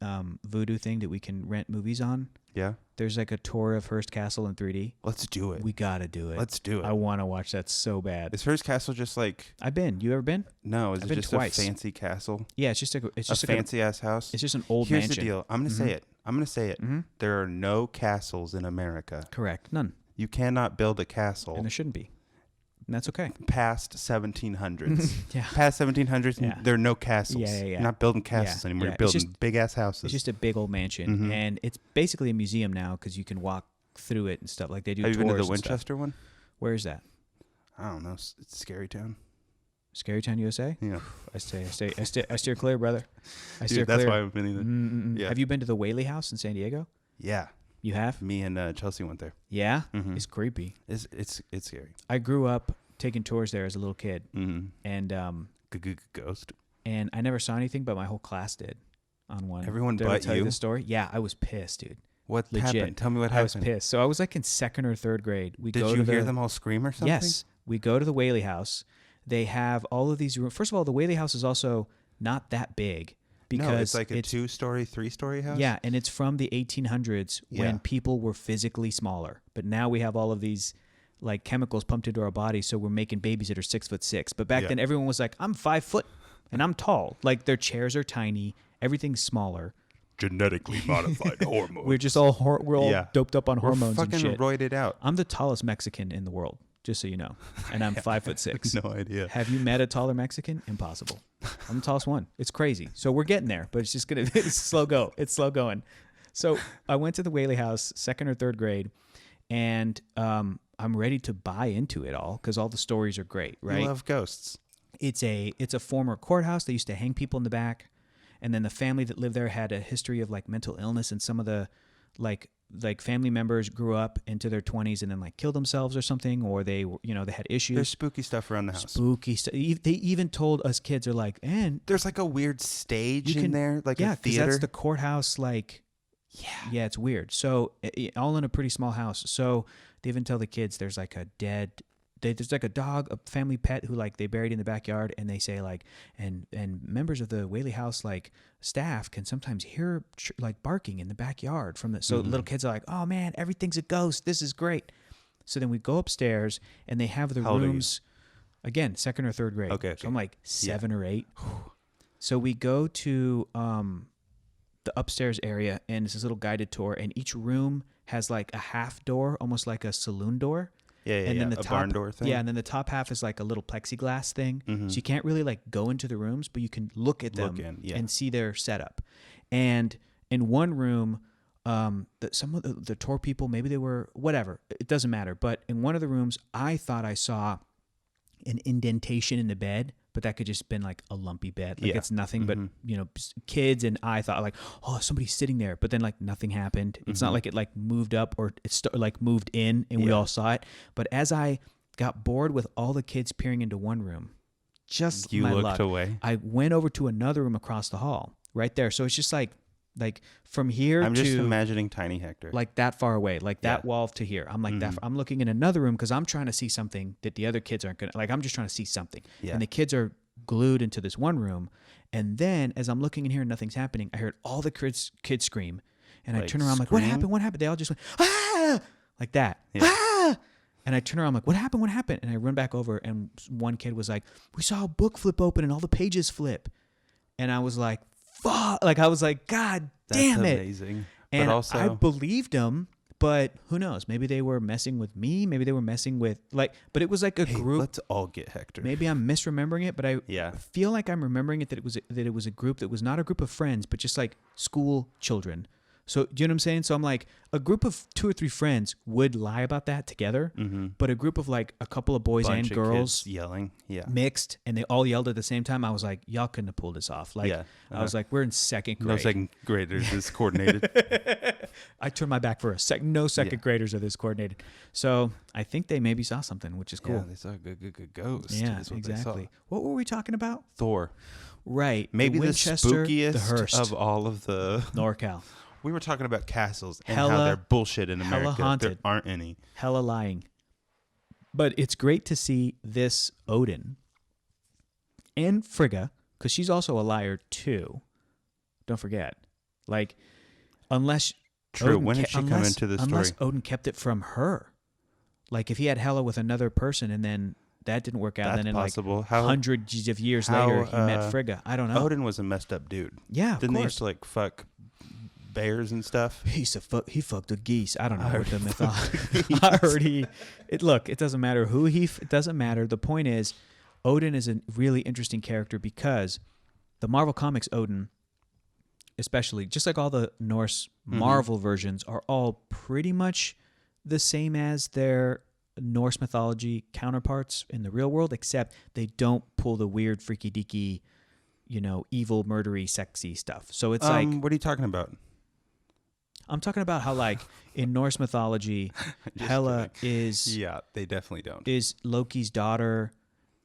voodoo thing that we can rent movies on? Yeah. There's like a tour of Hearst Castle in 3D. Let's do it. We gotta do it. Let's do it. I want to watch that so bad. Is Hearst Castle just like I've been. You ever been? no? Is I've it been just twice. a fancy castle? Yeah, it's just a Fancy ass house. It's just an old Here's mansion. the deal. I'm gonna say it. I'm gonna say it. Mhm. There are no castles in America. Correct. None. You cannot build a castle And there shouldn't be. And that's okay. past 1700s. Yeah. Past 1700s, Yeah. there are no castles. Yeah, yeah, yeah. You're not building castles Yeah, anymore. yeah. You're It's building just- big ass houses. It's just a big old mansion, Mhm. and it's basically a museum now because you can walk through it and stuff. Like they do Have you tours been to the and stuff. Winchester one? Where is that? I don't know. It's Scary Town. Scary Town, USA. Yeah. I steer clear, brother. I steer Dude, that's clear. why I've been in Yeah. Have you been to the Whaley House in San Diego? Yeah. You have? Me and Chelsea went there. Yeah. Mhm. It's creepy. It's scary. I grew up taking tours there as a little kid, and Ghost. and I never saw anything, but my whole class did on one. Everyone Did I but tell you you? the story? Yeah, I was pissed, dude. What Legit. happened? Tell me what I was happened. pissed. So I was like in 2nd or 3rd grade. We Did go you to hear the, them all scream or something? Yes, we go to the Whaley House. They have all of these rooms. First of all, the Whaley House is also not that big because no, it's like a 2-story, 3-story house. Yeah, and it's from the 1800s Yeah. when people were physically smaller. But now we have all of these like chemicals pumped into our bodies, so we're making babies that are 6'6". But back Yeah. then, everyone was like, "I'm 5 foot and I'm tall." Like their chairs are tiny, everything's smaller. Genetically modified hormones. We're just all we're all Yeah. doped up on We're hormones and fucking shit. roided out. I'm the tallest Mexican in the world, just so you know, and I'm 5'6". No idea. Have you met a taller Mexican? Impossible. I'm the tallest one. It's crazy. So we're getting there, but it's just gonna it's slow go. It's slow going. So I went to the Whaley House, 2nd or 3rd grade, and I'm ready to buy into it all because all the stories are great, right? You love ghosts. It's a former courthouse. They used to hang people in the back, and then the family that lived there had a history of like mental illness, and some of the like family members grew up into their 20s and then like killed themselves or something, or they they had issues. There's spooky stuff around the house. Spooky stuff. They even told us kids are like, and There's like a weird stage You can- in there, like yeah, a because theater. that's the courthouse. Like, yeah, it's weird. So all in a pretty small house. So they even tell the kids there's like a there's like a dog, a family pet who like they buried in the backyard, and they say like, and members of the Whaley House like staff can sometimes hear like barking in the backyard from the. So little kids are like, oh man, everything's a ghost. This is great. So then we go upstairs, and they have the How old are you? rooms. Again, 2nd or 3rd grade. Okay. So I'm like 7 or 8. So we go to the upstairs area, and it's this little guided tour, and each room has like a half door, almost like a saloon door. Yeah, and then the a top, barn door thing. Yeah, and then the top half is like a little plexiglass thing. So you can't really like go into the rooms, but you can look at them and see their setup. And in one room, some of the tour people, maybe they were whatever, it doesn't matter. But in one of the rooms, I thought I saw an indentation in the bed, but that could just been like a lumpy bed. Like it's nothing but kids, and I thought like, oh, somebody's sitting there, but then like nothing happened. It's not like it like moved up or it's like moved in and we all saw it. But as I got bored with all the kids peering into one room, just You my looked luck, away. I went over to another room across the hall right there. So it's just like from here I'm to just imagining Tiny Hector. like that far away, like that Yeah. wall to here. I'm like that. I'm looking in another room because I'm trying to see something that the other kids aren't gonna like. I'm just trying to see something, Yeah. and the kids are glued into this one room. And then as I'm looking in here and nothing's happening, I heard all the kids scream, and I Like turn around like, "What scream? happened? What happened?" They all just went ah, like that. Yeah. Ah! And I turn around like, "What happened? What happened?" And I run back over, and one kid was like, "We saw a book flip open and all the pages flip," and I was like, "Fuck!" Like I was like, "God damn That's it!" amazing. And but also, I believed them, but who knows? Maybe they were messing with me. Maybe they were messing with but it was like a hey, group. let's all get Hector. Maybe I'm misremembering it, but I Yeah. feel like I'm remembering it that it was a group that was not a group of friends, but just like school children. So do you know what I'm saying? So I'm like, a group of 2 or 3 friends would lie about that together, but a group of like a couple of boys Bunch and of girls kids yelling. Yeah. mixed, and they all yelled at the same time. I was like, y'all couldn't have pulled this off. Like, Yeah. I was like, we're in 2nd grade. No second graders is coordinated. I turned my back for a sec. No second graders are this coordinated. So I think they maybe saw something, which is Yeah, cool. they saw a good ghost. Yeah, is what exactly. They saw. What were we talking about? Thor. Right. Maybe the Winchester, spookiest the Hearst, of all of the. NorCal. We were talking about castles and Hella- how they're bullshit in hella America. haunted. There aren't any. Hella lying. But it's great to see this Odin and Frigga, because she's also a liar too. Don't forget. Like, unless True. Odin When did she come into the story? Unless Odin kept it from her. Like, if he had Hela with another person and then that didn't work out, That's then in possible. like How hundreds of years how, later, he met Frigga. I don't know. Odin was a messed up dude. Yeah, Didn't of they course. used to like fuck bears and stuff? He fucked with geese. I don't know I what the heard mythology. I heard it doesn't matter who it doesn't matter. The point is, Odin is a really interesting character because the Marvel Comics Odin, especially, just like all the Norse Marvel versions, are all pretty much the same as their Norse mythology counterparts in the real world, except they don't pull the weird, freaky deaky, evil, murdery, sexy stuff. So it's like, what are you talking about? I'm talking about how like in Norse mythology, Just Hela kidding. is Yeah, they definitely don't. is Loki's daughter,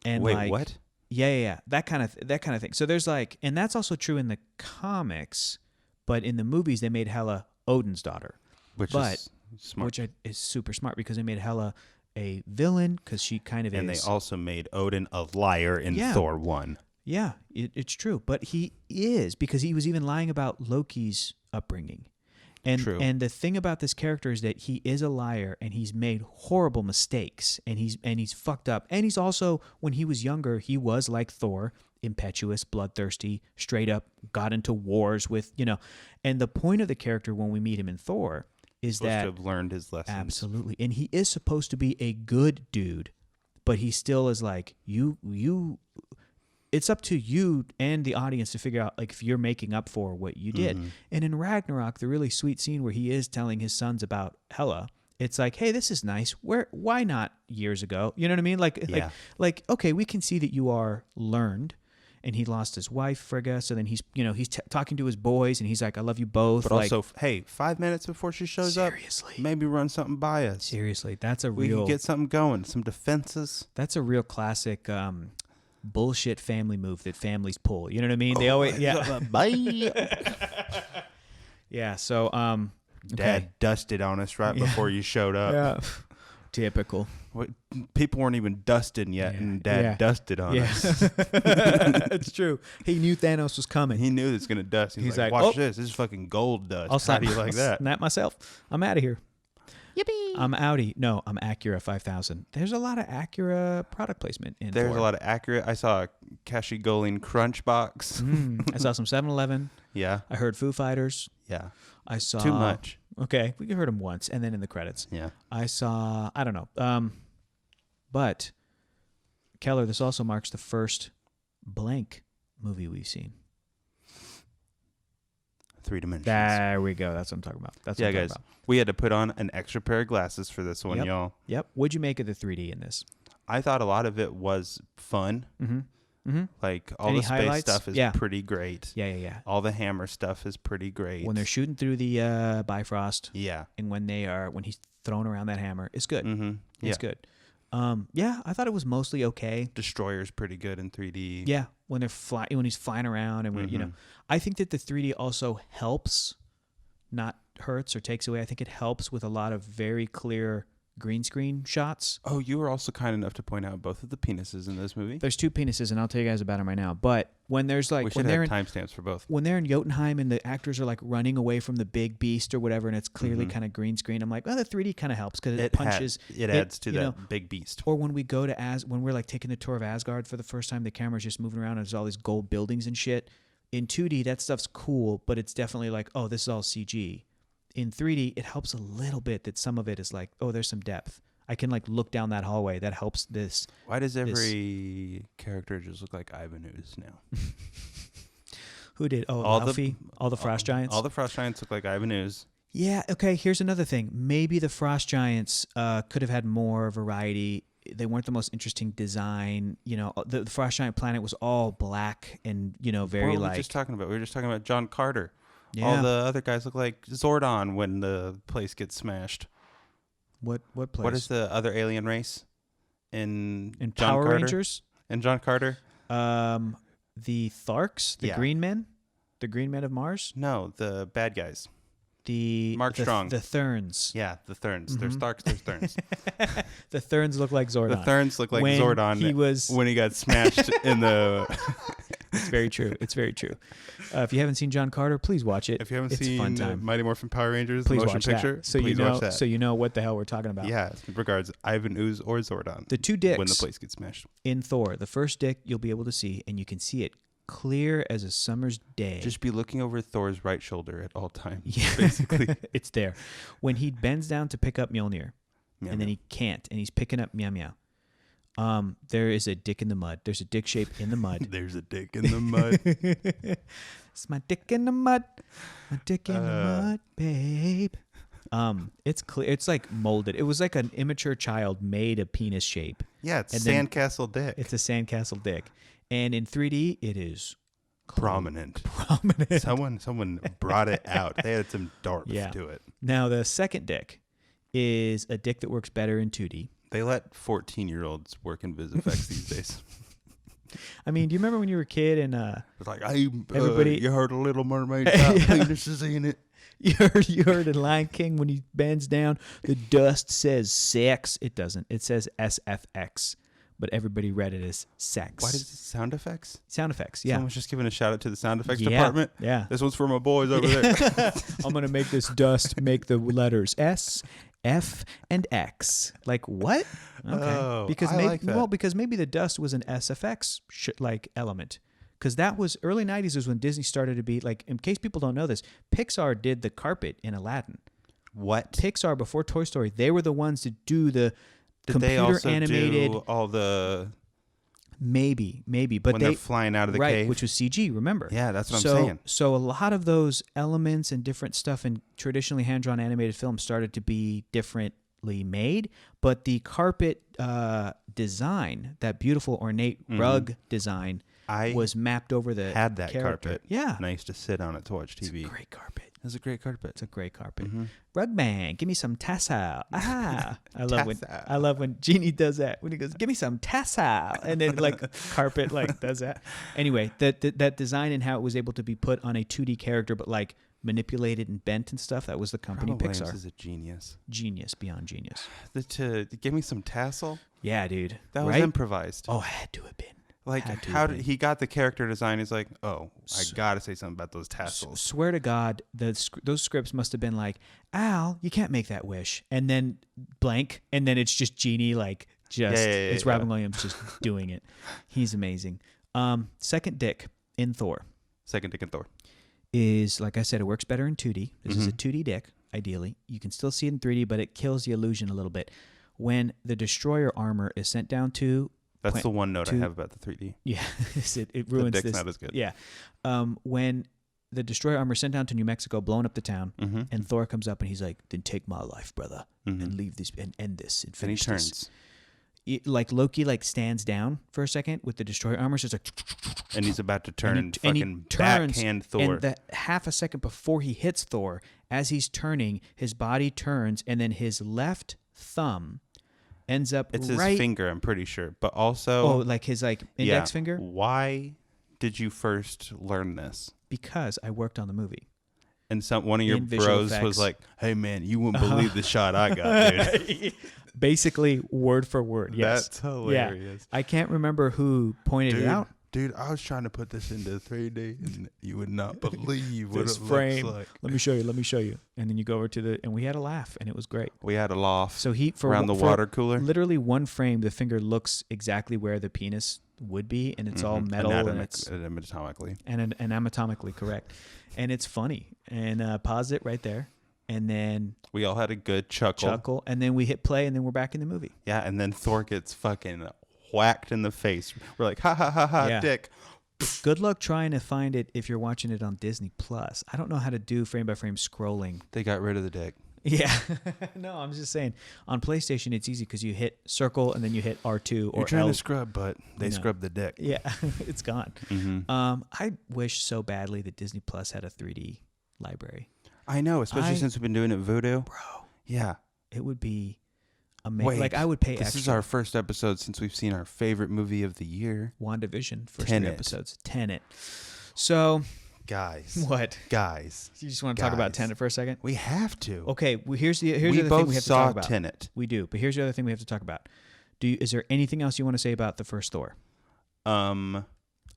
and Wait, like what? yeah, that kind of thing. So there's like, and that's also true in the comics, but in the movies they made Hela Odin's daughter, Which but- is smart. which is super smart because they made Hela a villain because she kind of And is. they also made Odin a liar in Yeah. Thor 1. Yeah, it's true, but he is because he was even lying about Loki's upbringing. And True. and the thing about this character is that he is a liar and he's made horrible mistakes and he's fucked up. And he's also, when he was younger, he was like Thor, impetuous, bloodthirsty, straight up got into wars with, And the point of the character when we meet him in Thor is Supposed that to have learned his lessons. absolutely, and he is supposed to be a good dude, but he still is like you. It's up to you and the audience to figure out like if you're making up for what you did. Mhm. And in Ragnarok, the really sweet scene where he is telling his sons about Hela, it's like, hey, this is nice. Why not years ago? You know what I mean? Yeah. Like, okay, we can see that you are learned. And he lost his wife, Frigga. So then he's talking to his boys, and he's like, "I love you both." But like, also, hey, 5 minutes before she shows seriously, up, maybe run something by us. seriously, that's a We real. can get something going, some defenses. That's a real classic bullshit family move that families pull. You know what I mean? They always, yeah, Bye. yeah. So, Dad dusted on us right Yeah. before you showed up. yeah, typical. What, people weren't even dusting yet, Yeah. and Dad Yeah. dusted on Yeah, us. it's true. He knew Thanos was coming. He knew it's gonna dust. He's He's like, like, "Watch "Oh, this. This is fucking gold dust." I'll How snap, do you like that? snap myself. I'm out of here. Yippee! I'm Audi. No, I'm Acura 5000. There's a lot of Acura product placement in There's Thor. a lot of accurate. I saw a Kashi Goling Crunch box. I saw some 7-Eleven. Yeah, I heard Foo Fighters. yeah. I saw Too much. Okay, we heard them once, and then in the credits. Yeah. I saw, I don't know. But, Keller, this also marks the first blank movie we've seen. 3 dimensions. There we go. That's what I'm talking about. That's what Yeah, I'm talking guys. about. We had to put on an extra pair of glasses for this one, Yep. y'all. Yep. What'd you make of the 3D in this? I thought a lot of it was fun. Mm-hmm. Mm-hmm. Like all Any the space highlights? stuff is Yeah. pretty great. Yeah. All the hammer stuff is pretty great. When they're shooting through the Bifrost yeah. and when he's throwing around that hammer, it's good. Mm-hmm. Yeah. It's good. Yeah, I thought it was mostly okay. Destroyer's pretty good in 3D. Yeah, when he's flying around and Mhm. I think that the 3D also helps, not hurts or takes away. I think it helps with a lot of very clear green screen shots. Oh, you were also kind enough to point out both of the penises in this movie. There's 2 penises, and I'll tell you guys about them right now. But when there's We like should have timestamps for both. when they're in Jotunheim and the actors are like running away from the big beast or whatever, and it's clearly Mhm. kind of green screen, I'm like, well, the 3D kind of helps because it It punches. It adds to you that know, big beast. Or when we go to when we're like taking the tour of Asgard for the first time, the camera's just moving around and there's all these gold buildings and shit. In 2D, that stuff's cool, but it's definitely like, oh, this is all CG. In 3D, it helps a little bit that some of it is like, oh, there's some depth. I can like look down that hallway. That helps this. Why does every character just look like Ivan Ooze now? Who did? Oh, All the- Laufey? All the Frost Giants? All the Frost Giants look like Ivan Ooze. Yeah, okay, here's another thing. Maybe the Frost Giants could have had more variety. They weren't the most interesting design. The Frost Giant planet was all black and, very What were like... we just talking about? We were just talking about John Carter. Yeah. All the other guys look like Zordon when the place gets smashed. What place? What is the other alien race in In John Power Carter? Rangers? In John Carter? The Tharks? The Yeah. Green Men? The Green Men of Mars? No, the bad guys. Mark Strong. The Therns. Yeah, the Therns. There's Mhm. Starks, there's Therns. The Therns look like Zordon. The Therns look like When Zordon he was... when he got smashed in the... It's very true. It's very true. If you haven't seen John Carter, please watch it. If you haven't It's a seen fun time. Mighty Morphin Power Rangers, Please the motion watch picture, that. So please watch that. So you know what the hell we're talking about. Yeah, regards Ivan Ooze or Zordon. The 2 dicks when the place gets smashed. in Thor. The first dick you'll be able to see, and you can see it clear as a summer's day. Just be looking over Thor's right shoulder at all times. Yeah. Basically. It's there. When he bends down to pick up Mjolnir, Meow, and then meow. he can't, and he's picking up Meow Meow. There is a dick in the mud. There's a dick shape in the mud. There's a dick in the mud. It's my dick in the mud. My dick in the mud, babe. It's clear. It's like molded. It was like an immature child made a penis shape. Yeah, it's And then- sandcastle dick. It's a sandcastle dick, and in 3D, it is prominent. prominent. Someone brought it out. They had some dark Yeah. to it. Now the second dick is a dick that works better in 2D. They let 14-year-olds work in VisFX these days. I mean, do you remember when you were a kid and It's like, hey, Everybody- you heard a Little Mermaid got Yeah. penises in it. you heard in Lion King when he bends down, the dust says sex. It doesn't. It says SFX, but everybody read it as sex. Why does it sound effects? Sound effects? Yeah. Someone's just giving a shout out to the sound effects Yeah, department. yeah. This one's for my boys over there. I'm gonna make this dust make the letters S, F, and X. Like what? Okay. Oh, because I maybe like that. because maybe the dust was an SFX like element. Because that was early '90s was when Disney started to be like. In case people don't know this, Pixar did the carpet in Aladdin. What? Pixar before Toy Story, they were the ones to do the Did computer they also animated. do all the Maybe, but when they they're flying out of the right, cave? which was CG. Remember? Yeah, that's what I'm so, saying. So a lot of those elements and different stuff in traditionally hand-drawn animated films started to be differently made, but the carpet design, that beautiful ornate rug design, I was mapped over the had that character. carpet. Yeah, And I used to sit on it to watch it's TV. a great carpet. It was a great carpet. It's a great carpet. Mm-hmm. Rug man, give me some tassel. Ah, Tassel. I love when Genie does that. When he goes, give me some tassel, and then like carpet like does that. Anyway, that design and how it was able to be put on a 2D character, but like manipulated and bent and stuff. That was the company Robert Williams Pixar. is a genius. Genius beyond genius. To give me some tassel. Yeah, dude. That was right? improvised. Oh, had to have been. Like, had to how have did been. he got the character design? He's like, oh, I S- gotta say something about those tassels. Swear to God, those scripts must have been like, Al, you can't make that wish, and then blank, and then it's just Genie like it's Robin Williams just doing it. He's amazing. Second dick in Thor Second Dick and Thor. is, like I said, it works better in 2D. This is a Mm-hmm. 2D dick, ideally. You can still see it in 3D, but it kills the illusion a little bit. When the destroyer armor is sent down to That's Point the one note I two- have about the 3D. yeah, it ruins dick's this. not as good. Yeah, when the destroyer armor is sent down to New Mexico, blowing up the town, Mm-hmm. and Thor comes up and he's like, "Then take my life, brother, and leave this and end this and And he finish turns. this." Like Loki, like stands down for a second with the destroyer armor, so it's like, And he's about to turn and, and he fucking turns, backhand Thor. and the half a second before he hits Thor, as he's turning, his body turns, and then his left thumb ends up It's right. his finger, I'm pretty sure. But also, Oh, like his like index finger. Why did you first learn this? Because I worked on the movie. And one of your In visual bros effects. was like, "Hey man, you wouldn't believe the shot I got, dude." Basically, word for word. Yes. That's hilarious. I can't remember who pointed Dude, it out. dude, I was trying to put this into 3D, and you would not believe what This it frame. looks like. Let me show you. And then you go over to and we had a laugh, and it was great. We had a loft So he for around the for water cooler. literally one frame, the finger looks exactly where the penis would be, and it's all metal and it's Anatomically. and anatomically correct, and it's funny. And pause it right there, and then We all had a good chuckle. and then we hit play, and then we're back in the movie. Yeah, and then Thor gets fucking whacked in the face. We're like, ha ha ha ha, Yeah. dick. Good luck trying to find it if you're watching it on Disney Plus. I don't know how to do frame by frame scrolling. They got rid of the dick. Yeah, no, I'm just saying. On PlayStation, it's easy because you hit circle and then you hit R2 or You're trying L. to scrub, but they No. scrubbed the dick. Yeah, it's gone. Mm-hmm. I wish so badly that Disney Plus had a 3D library. I know, especially since we've been doing it Voodoo. Bro, Yeah. it would be amazing. Wait, Like I would pay This extra. is our first episode since we've seen our favorite movie of the year. WandaVision, first 3 Tenet. episodes. Tenet. So, Guys. what? Guys. You just want to talk about Guys. Tenet for a second? We have to. Okay, well, here's the we other thing both we have to saw talk about. Tenet. We do, but here's the other thing we have to talk about. Is there anything else you want to say about the first Thor? I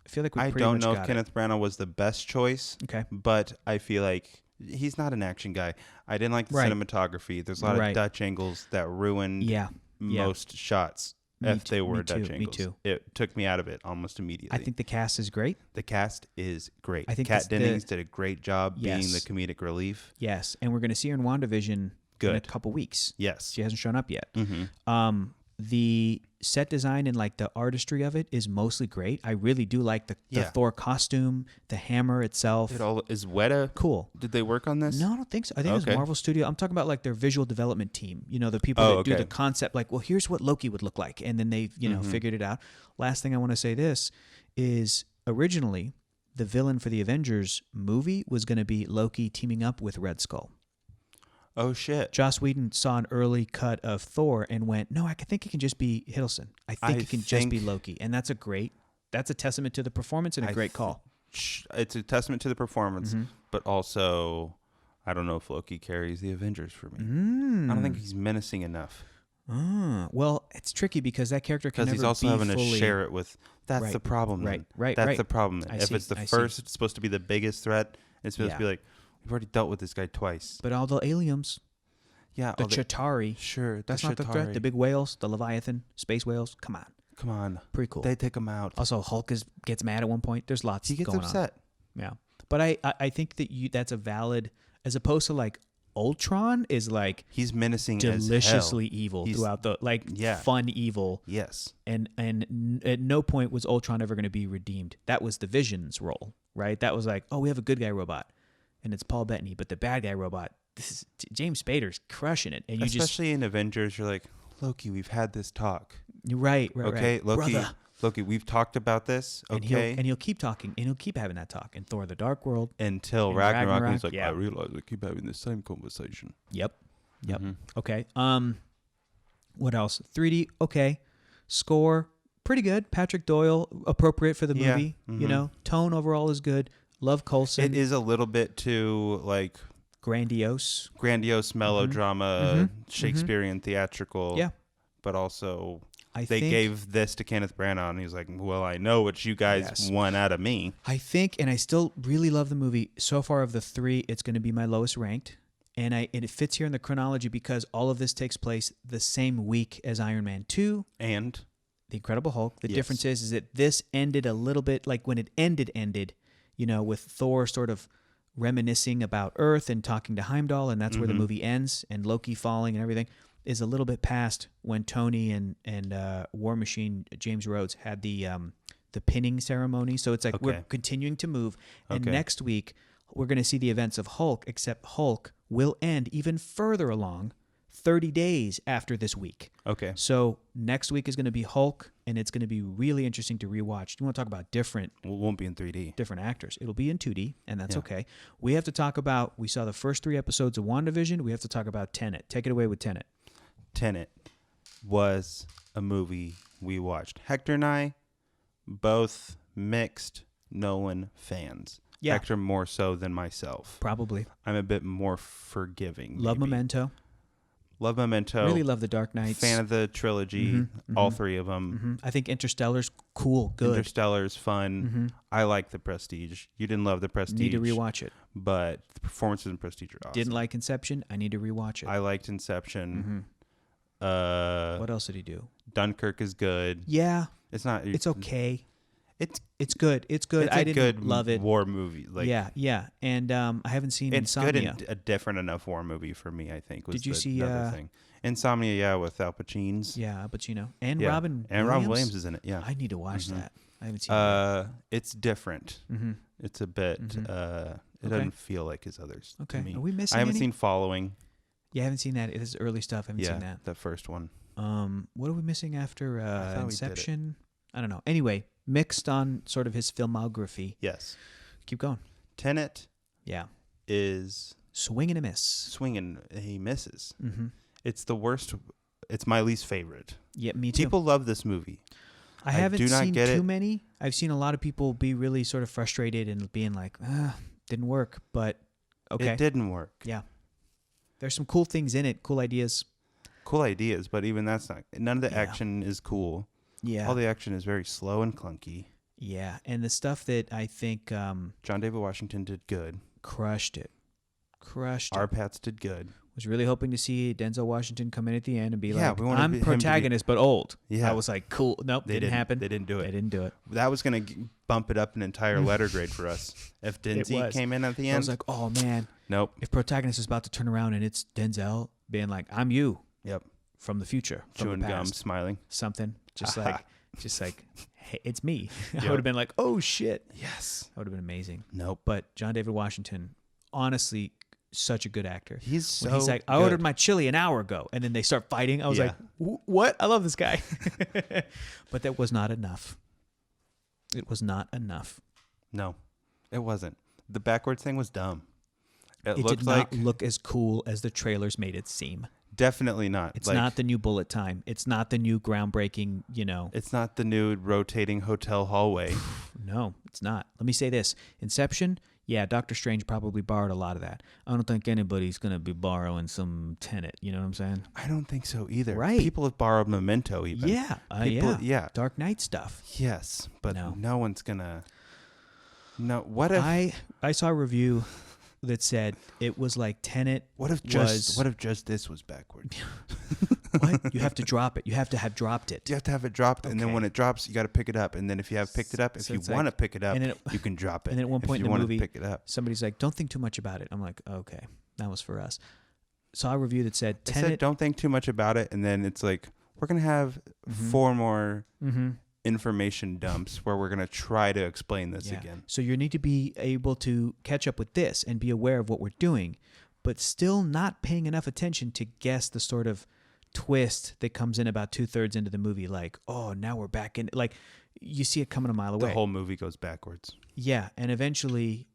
I feel like we pretty don't much know got if Kenneth Branagh was the best choice, it. Okay. but I feel like he's not an action guy. I didn't like the Right. cinematography. There's a lot Right. of Dutch angles that ruined Yeah. yeah. most shots Me if they too, were me Dutch too, me angles. too. It took me out of it almost immediately. I think the cast is great. the cast is great. I think Kat the- Dennings did a great job being Yes. the comedic relief. Yes, and we're going to see her in WandaVision in a Good. couple weeks. Yes. She hasn't shown up yet. Mm-hmm. The set design and like the artistry of it is mostly great. I really do like the Thor costume, the hammer itself. It all is Weta. Cool. Did they work on this? No, I don't think so. I think it was Okay. Marvel Studio. I'm talking about like their visual development team. You know, the people that do the concept. Like, well, here's what Loki would look like, and then they, figured it out. Last thing I want to say this is originally the villain for the Avengers movie was going to be Loki teaming up with Red Skull. Oh shit. Joss Whedon saw an early cut of Thor and went, "No, I think it can just be Hiddleston. I think it can just be Loki," and that's a testament to the performance and a great call. It's a testament to the performance, but also, I don't know if Loki carries the Avengers for me. I don't think he's menacing enough. Well, it's tricky because that character can never he's also be having fully... to share it with. That's the problem. Right. That's the problem. I If see, it's the I first, see. it's supposed to be the biggest threat. It's supposed to be like, we've already dealt with this guy twice. But all the aliens, Yeah, the Chitauri, sure, that's not the threat. The big whales, the Leviathan, space whales. Come on, pretty cool. They take him out. Also, Hulk gets mad at one point. There's lots. He gets going upset. On. Yeah, but I think that that's a valid, as opposed to like Ultron is like he's menacing, deliciously as hell. evil He's, throughout the fun evil. Yes, and at no point was Ultron ever going to be redeemed. That was the Vision's role, right? That was like, oh, we have a good guy robot, and it's Paul Bettany, but the bad guy robot, this is James Spader's crushing it, and you especially in Avengers, you're like, Loki, we've had this talk. Right. Okay, Loki. Brother. Loki, we've talked about this, okay? And he'll keep talking, and he'll keep having that talk. In Thor: The Dark World, until Ragnarok, and he's like, yeah. I realize we keep having the same conversation. Yep. Okay. What else? 3D, okay. Score, pretty good. Patrick Doyle, appropriate for the movie. Tone overall is good. Love Coulson. It is a little bit too like grandiose melodrama, Shakespearean theatrical. Yeah. But also, I they think, gave this to Kenneth Branagh, and he's like, well, I know what you guys want out of me. I think, and I still really love the movie. So far of the three, it's going to be my lowest ranked. And it fits here in the chronology because all of this takes place the same week as Iron Man 2. And The Incredible Hulk. The difference is that this ended a little bit, like when it ended, with Thor sort of reminiscing about Earth and talking to Heimdall, and that's where the movie ends, and Loki falling and everything. Is a little bit past when Tony and War Machine James Rhodes had the pinning ceremony. So it's like we're continuing to move. And next week we're going to see the events of Hulk, except Hulk will end even further along 30 days after this week. Okay. So next week is going to be Hulk, and it's going to be really interesting to rewatch. You want to talk about different... Well, it won't be in 3D. Different actors. It'll be in 2D, and that's okay. We have to talk about... We saw the first 3 episodes of WandaVision. We have to talk about Tenet. Take it away with Tenet. Tenet was a movie we watched. Hector and I, both mixed Nolan fans. Yeah. Hector more so than myself. Probably. I'm a bit more forgiving. Love maybe. Memento. Love Memento. Really love The Dark Knights. Fan of the trilogy. All 3 of them. I think Interstellar's cool, good. Interstellar's fun. I like The Prestige. You didn't love The Prestige. Need to rewatch it. But the performances in Prestige are awesome. Didn't like Inception. I need to rewatch it. I liked Inception. What else did he do? Dunkirk is good. Yeah. It's not. It's okay. It's good. It's good. It's I a didn't good love it. war movie. Like, yeah. And I haven't seen it's Insomnia. good and a different enough war movie for me, I think. Was Did you see another thing? Insomnia, yeah, with Al Pacino's. Yeah, but and Yeah. Robin and Williams? Robin Williams is in it. Yeah, I need to watch that. I haven't seen it. It's different. It's a bit. It doesn't feel like his others. Okay. To me. Are we missing? I haven't any? seen Following. Yeah, I haven't seen that. This is early stuff. I haven't seen that. The first one. What are we missing after thought we did it. Inception? I don't know. Anyway, mixed on sort of his filmography. Yes. Keep going. Tenet Yeah. is Swing and a miss. swinging. He misses. Mm-hmm. It's the worst. It's my least favorite. Yeah, me too. People love this movie. I haven't do not seen get too it. many. I've seen a lot of people be really sort of frustrated and being like, didn't work. But okay. It didn't work. Yeah. There's some cool things in it, cool ideas. Cool ideas, but even that's not. None of the action is cool. Yeah. All the action is very slow and clunky. Yeah. And the stuff that I think John David Washington did good. crushed it. Our Pats did good. Was really hoping to see Denzel Washington come in at the end and be like, we wanted I'm him to be- protagonist, but old. Yeah. I was like, cool. Nope, didn't happen. They didn't do They it. didn't do it. That was going to bump it up an entire letter grade for us. If Denzel was. came in at the end. I was like, oh, man. Nope. If protagonist is about to turn around and it's Denzel being like, I'm you. Yep. from the future, from chewing the gum, past. smiling. Something just like, hey, it's me. I Yep. would have been like, oh shit. Yes. That would have been amazing. Nope. But John David Washington, honestly, such a good actor. He's When so he's like, I good. ordered my chili an hour ago, and then they start fighting. I was Yeah. like, what? I love this guy. But that was not enough. It was not enough. No, it wasn't. The backwards thing was dumb. It It looked did like not look as cool as the trailers made it seem. definitely not. It's like, not the new bullet time. It's not the new groundbreaking, It's not the new rotating hotel hallway. No, it's not. Let me say this. Inception, yeah, Doctor Strange probably borrowed a lot of that. I don't think anybody's going to be borrowing some Tenet. You know what I'm saying? I don't think so either. Right. People have borrowed Memento even. Yeah. People, yeah. Dark Knight stuff. Yes, but No. no one's gonna. No. What if? I saw a review that said it was like Tenet What if just this was backwards? What? You have to drop it. You have to have dropped it. You have to have it dropped, and then Okay. when it drops, you got to pick it up. And then if you have picked it up, if So you it's want to like- pick it up, and then you can drop it. and then at one point if in you the want movie, to pick it up, Somebody's like, don't think too much about it. I'm like, okay, that was for us. Saw a review that said they said Tenet. don't think too much about it, and then it's like we're gonna have Mhm. 4 more Mm-hmm. information dumps where we're gonna try to explain this again. So you need to be able to catch up with this and be aware of what we're doing, but still not paying enough attention to guess the sort of twist that comes in about 2/3 into the movie. Like, oh, now we're back in. Like, you see it coming a mile away. The whole movie goes backwards. Yeah, and eventually,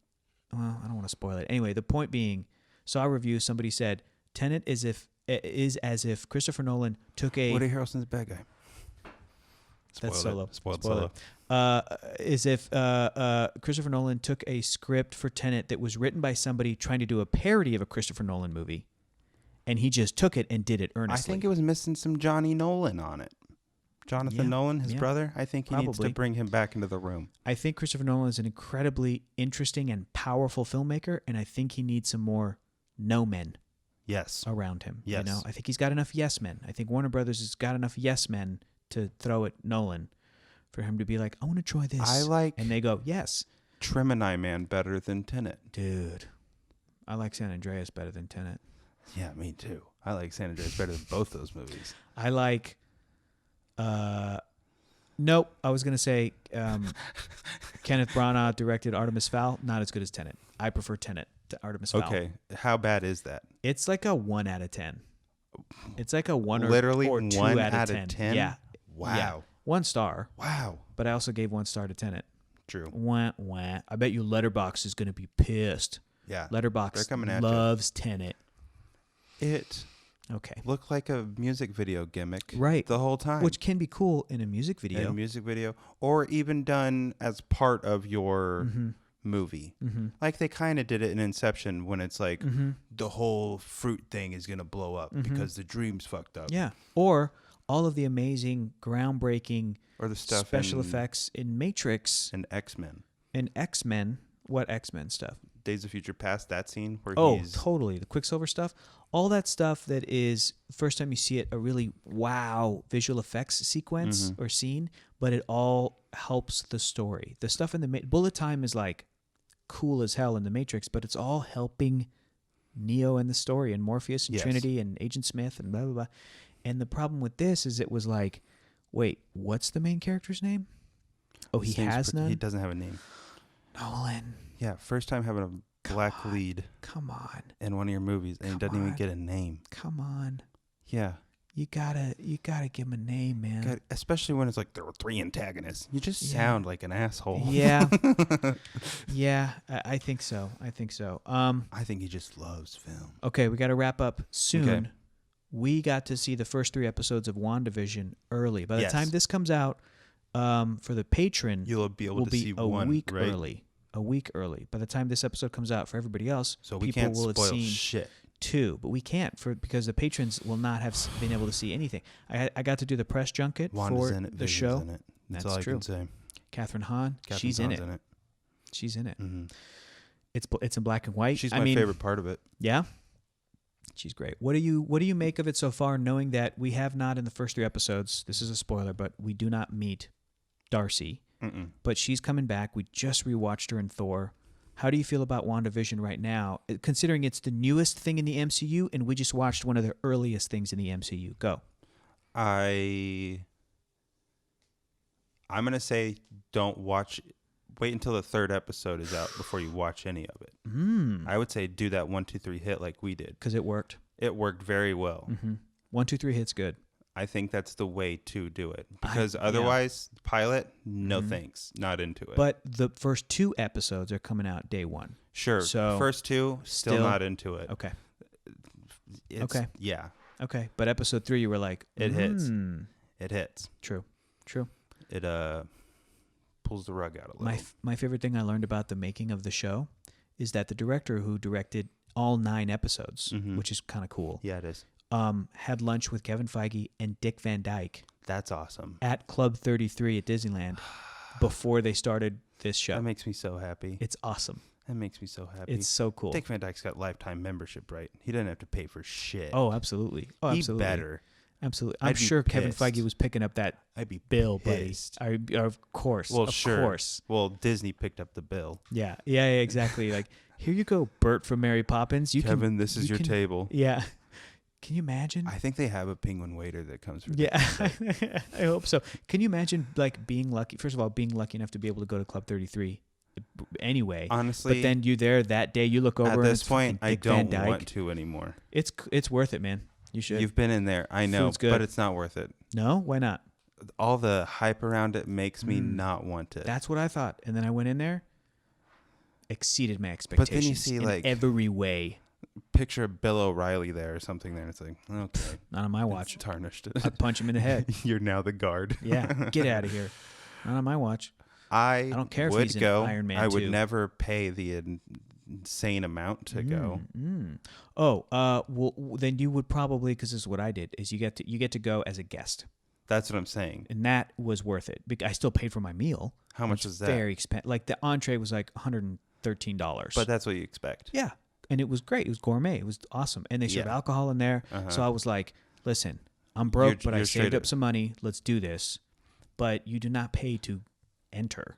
well, I don't want to spoil it. Anyway, the point being, saw a review. Somebody said Tenet is as if Christopher Nolan took a. Woody Harrelson's a bad guy. That's Spoiled Solo. it. Spoiled Spoiler. Solo. As if Christopher Nolan took a script for Tenet that was written by somebody trying to do a parody of a Christopher Nolan movie, and he just took it and did it I earnestly. think it was missing some Johnny Nolan on it. Jonathan Yeah, Nolan, his yeah. brother. I think he needs Probably. to bring him back into the room. I think Christopher Nolan is an incredibly interesting and powerful filmmaker, and I think he needs some more no men Yes. around him. Yes. You know, I think he's got enough yes men. I think Warner Brothers has got enough yes men to throw at Nolan for him to be like, I want to try this. I like and they go, yes. Gemini Man better than Tenet. Dude, I like San Andreas better than Tenet. Yeah, me too. I like San Andreas better than both those movies. I like, nope, I was going to say Kenneth Branagh directed Artemis Fowl. Not as good as Tenet. I prefer Tenet to Artemis Fowl. Okay, how bad is that? It's like a 1 out of 10. It's like a 1 Literally or 2 1 out out of of 10. 10? Yeah. Wow. Yeah. 1 star, Wow. but I also gave 1 star to Tenet. True. Wah, wah. I bet you Letterboxd is going to be pissed. Yeah. They're Letterboxd coming at you. loves Tenet. It Okay. looked like a music video gimmick Right. the whole time. Which can be cool in a music in video. a music video, or even done as part of your Mm-hmm. movie. Mm-hmm. Like they kind of did it in Inception when it's like Mm-hmm. the whole fruit thing is going to blow up because the dream's fucked up. Yeah. Or all of the amazing, groundbreaking Or the stuff special in, effects in Matrix in X-Men. and X-Men. What X-Men stuff? Days of Future Past, that scene where Oh, he's... totally. The Quicksilver stuff. All that stuff that is, first time you see it, a really wow visual effects sequence or scene, but it all helps the story. The stuff in the bullet time is like cool as hell in the Matrix, but it's all helping Neo and the story and Morpheus and Yes. Trinity and Agent Smith and blah, blah, blah. And the problem with this is it was like, wait, what's the main character's name? Oh, His he name's has none? He doesn't have a name. Nolan, Yeah, first time having a black on. lead come on. in one of your movies, and he Come doesn't even on. get a name. Come on. Yeah. You gotta give him a name, man. God, especially when it's like there were 3 antagonists. You just Yeah. sound like an asshole. Yeah. Yeah, I think so. I think so. I think he just loves film. Okay, we got to wrap up soon. Okay. We got to see the first 3 episodes of WandaVision early. By the Yes. time this comes out, for the patron, You'll be able will to be see a one, week right? early. A week early. By the time this episode comes out for everybody else, So we people can't will have spoil seen shit. 2, but we can't because the patrons will not have been able to see anything. I got to do the press junket Wanda's for in it. the Vision's show. in it. That's, That's all true. I can say. Catherine Hahn, Catherine she's in Hahn's it. She's in it. Mhm. It's in black and white. She's I my mean, favorite part of it. Yeah, she's great. What do you make of it so far? Knowing that we have not in the first 3 episodes. This is a spoiler, but we do not meet Darcy. Mm-mm. But she's coming back. We just rewatched her in Thor. How do you feel about WandaVision right now, considering it's the newest thing in the MCU, and we just watched one of the earliest things in the MCU? Go. I'm gonna say don't watch. Wait until the third episode is out before you watch any of it. I would say do that 1, 2, 3 hit like we did because it worked. It worked very well. 1, 2, 3 hits good. I think that's the way to do it because otherwise, pilot, no thanks, not into it. But the first 2 episodes are coming out day 1. Sure. So first 2, still not into it. Okay. Okay. Yeah. Okay. But episode 3, you were like, it hits. It hits. True. It pulls the rug out a little. My favorite thing I learned about the making of the show is that the director who directed all 9 episodes, which is kind of cool. Yeah, it is. Had lunch with Kevin Feige and Dick Van Dyke. That's awesome. At Club 33 at Disneyland before they started this show. That makes me so happy. It's awesome. That makes me so happy. It's so cool. Dick Van Dyke's got lifetime membership, right? He doesn't have to pay for shit. Oh, absolutely. He better. Absolutely. I'm sure Kevin Feige was picking up that bill, pissed. buddy. Of course. Well, of course. Well, Disney picked up the bill. Yeah, exactly. Like, here you go, Bert from Mary Poppins. Kevin, this is your table. Yeah. Can you imagine? I think they have a penguin waiter that comes from. Yeah, I hope so. Can you imagine, like, being lucky? First of all, being lucky enough to be able to go to Club 33 anyway. Honestly. But then you there that day, you look over. At this point, I don't want to anymore. It's worth it, man. You should. You've been in there. I know, but it's not worth it. No? Why not? All the hype around it makes me not want it. That's what I thought. And then I went in there, exceeded my expectations. But then you see, in every way. Picture Bill O'Reilly there or something there. And it's like, okay. Not on my watch. It's tarnished. I'd punch him in the head. You're now the guard. Yeah. Get out of here. Not on my watch. I don't care would if he's go. in Iron Man I would 2. never pay the insane amount to go. Oh, well, then you would probably, because this is what I did, is you get to go as a guest. That's what I'm saying. And that was worth it. I still paid for my meal. How much is that? Very expensive. Like the entree was like $113. But that's what you expect. Yeah. And it was great. It was gourmet. It was awesome. And they served alcohol in there. So I was like, listen, I'm broke, but I saved up some money. Let's do this. But you do not pay to enter.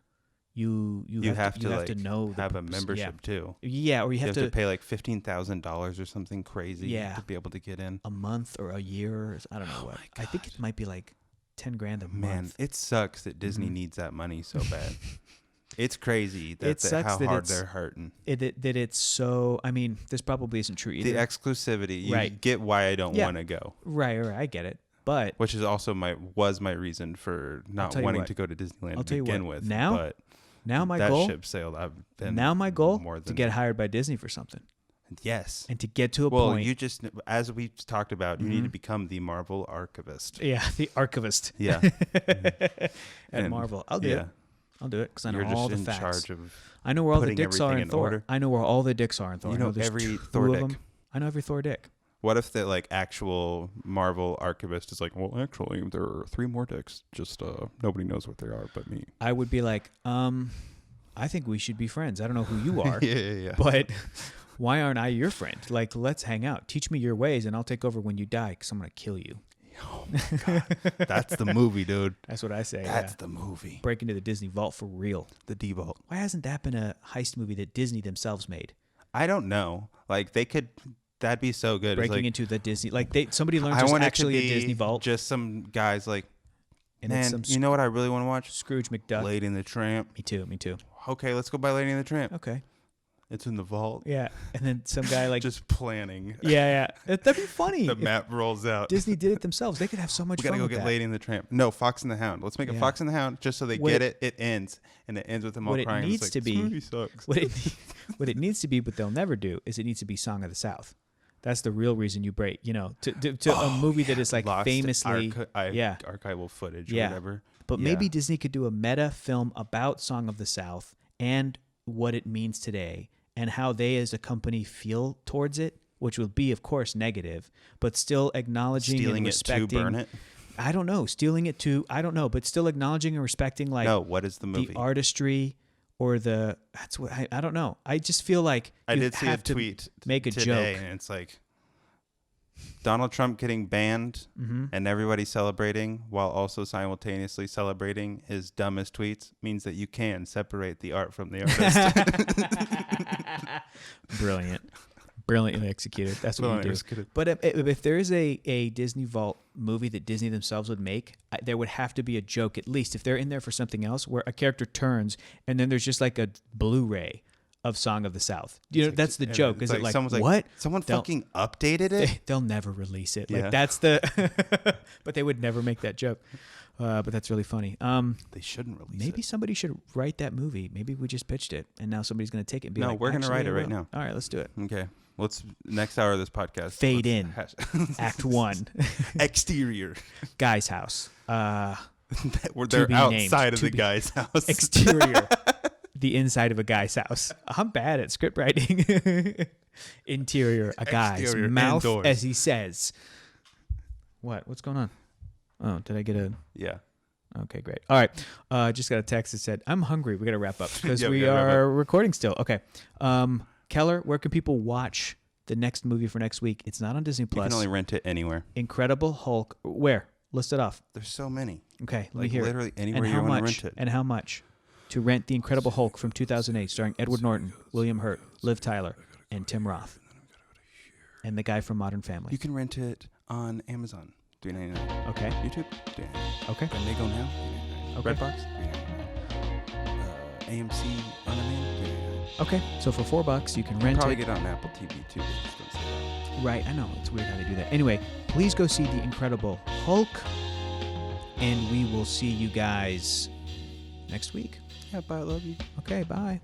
You have to know have a membership too. Yeah, or you have to pay like $15,000 or something crazy to be able to get in. A month or a year, I don't know what. I think it might be like $10,000 a month. Man, it sucks that Disney needs that money so bad. It's crazy how hard they're hurting. That it's so. I mean, this probably isn't true either. The exclusivity, you get why I don't want to go. Right, I get it. But which is also my reason for not wanting to go to Disneyland to begin with. Now my that goal. Ship sailed. Now my goal to get hired by Disney for something. Yes. And to get to a point. Well, you just, as we talked about, you need to become the Marvel archivist. Yeah, the archivist. Yeah. At Marvel, I'll do it. I'll do it because I know You're all just the facts. in charge of. I know where all the dicks are in Thor. Order. I know where all the dicks are in Thor. You know every Thor dick. I know every Thor dick. What if the actual Marvel archivist is like, well, actually, there are 3 more dicks. Just nobody knows what they are but me. I would be like, I think we should be friends. I don't know who you are. yeah. But why aren't I your friend? Like, let's hang out. Teach me your ways, and I'll take over when you die because I'm going to kill you. Oh, my God. That's the movie, dude. That's what I say. That's the movie. Break into the Disney vault for real. The D-Vault. Why hasn't that been a heist movie that Disney themselves made? I don't know. Like, they could... That'd be so good. Breaking into the Disney... somebody learns there's actually a Disney vault. Just some guys like... And man, you know what I really want to watch? Scrooge McDuck. Lady and the Tramp. Me too. Okay, let's go buy Lady and the Tramp. Okay. It's in the vault. Yeah, and then some guy just planning. Yeah. That'd be funny. The map rolls out. Disney did it themselves. They could have so much fun. We gotta go get Lady and the Tramp. No, Fox and the Hound. Let's make a Fox and the Hound just so they get it. It ends, and it ends with them all crying. It needs to be. This movie sucks. What it needs to be, but they'll never do, is it needs to be Song of the South. That's the real reason you break. To a movie that is lost famously archival footage or whatever. But maybe Disney could do a meta film about Song of the South and what it means today and how they as a company feel towards it, which will be, of course, negative, but still acknowledging and respecting. It to burn it? I don't know. Stealing it to, I don't know, but still acknowledging and respecting what is the movie? The artistry or that's what, I don't know. I just feel like I did see a tweet make a today, joke. And it's like, Donald Trump getting banned and everybody celebrating while also simultaneously celebrating his dumbest tweets means that you can separate the art from the artist. Brilliantly executed. That's what we do. But if there is a Disney Vault movie that Disney themselves would make, there would have to be a joke, at least if they're in there for something else, where a character turns and then there's just like a Blu-ray of Song of the South. You know, that's the joke. Is it like, what? Someone fucking updated it? They'll never release it. Yeah. Like that's the... But they would never make that joke. But that's really funny. They shouldn't release it. Maybe somebody should write that movie. Maybe we just pitched it, and now somebody's going to take it and be like, no, we're going to write it right now. All right, let's do it. Okay. Let's next hour of this podcast. Fade in. Act 1. Exterior. Guy's house. They're be outside named. of the guy's house. Exterior. The inside of a guy's house. I'm bad at script writing. Interior. A guy's Exterior, mouth indoors. as he says. What's going on? Oh, did I get a... Yeah. Okay, great. All right. Just got a text that said, I'm hungry. We got to wrap up because Yeah, we we gotta wrap are recording still. Okay. Keller, where can people watch the next movie for next week? It's not on Disney Plus. You can only rent it anywhere. Incredible Hulk. Where? List it off. There's so many. Okay, let me Like hear it. literally anywhere And you how want to much? rent it. And how much to rent The Incredible Hulk from 2008, starring Edward Norton, William Hurt, Liv Tyler, and Tim Roth, and the guy from Modern Family. You can rent it on Amazon. $3.99. Okay. YouTube. $3.99. Okay. Bendigo now. $3.99. Okay. Redbox. $3.99. AMC on demand. $3.99. Okay. So for $4, you can rent Probably it. get it on Apple TV too. They just don't say that. Right. I know. It's weird how they do that. Anyway, please go see The Incredible Hulk, and we will see you guys next week. Yeah, bye. I love you. Okay. Bye.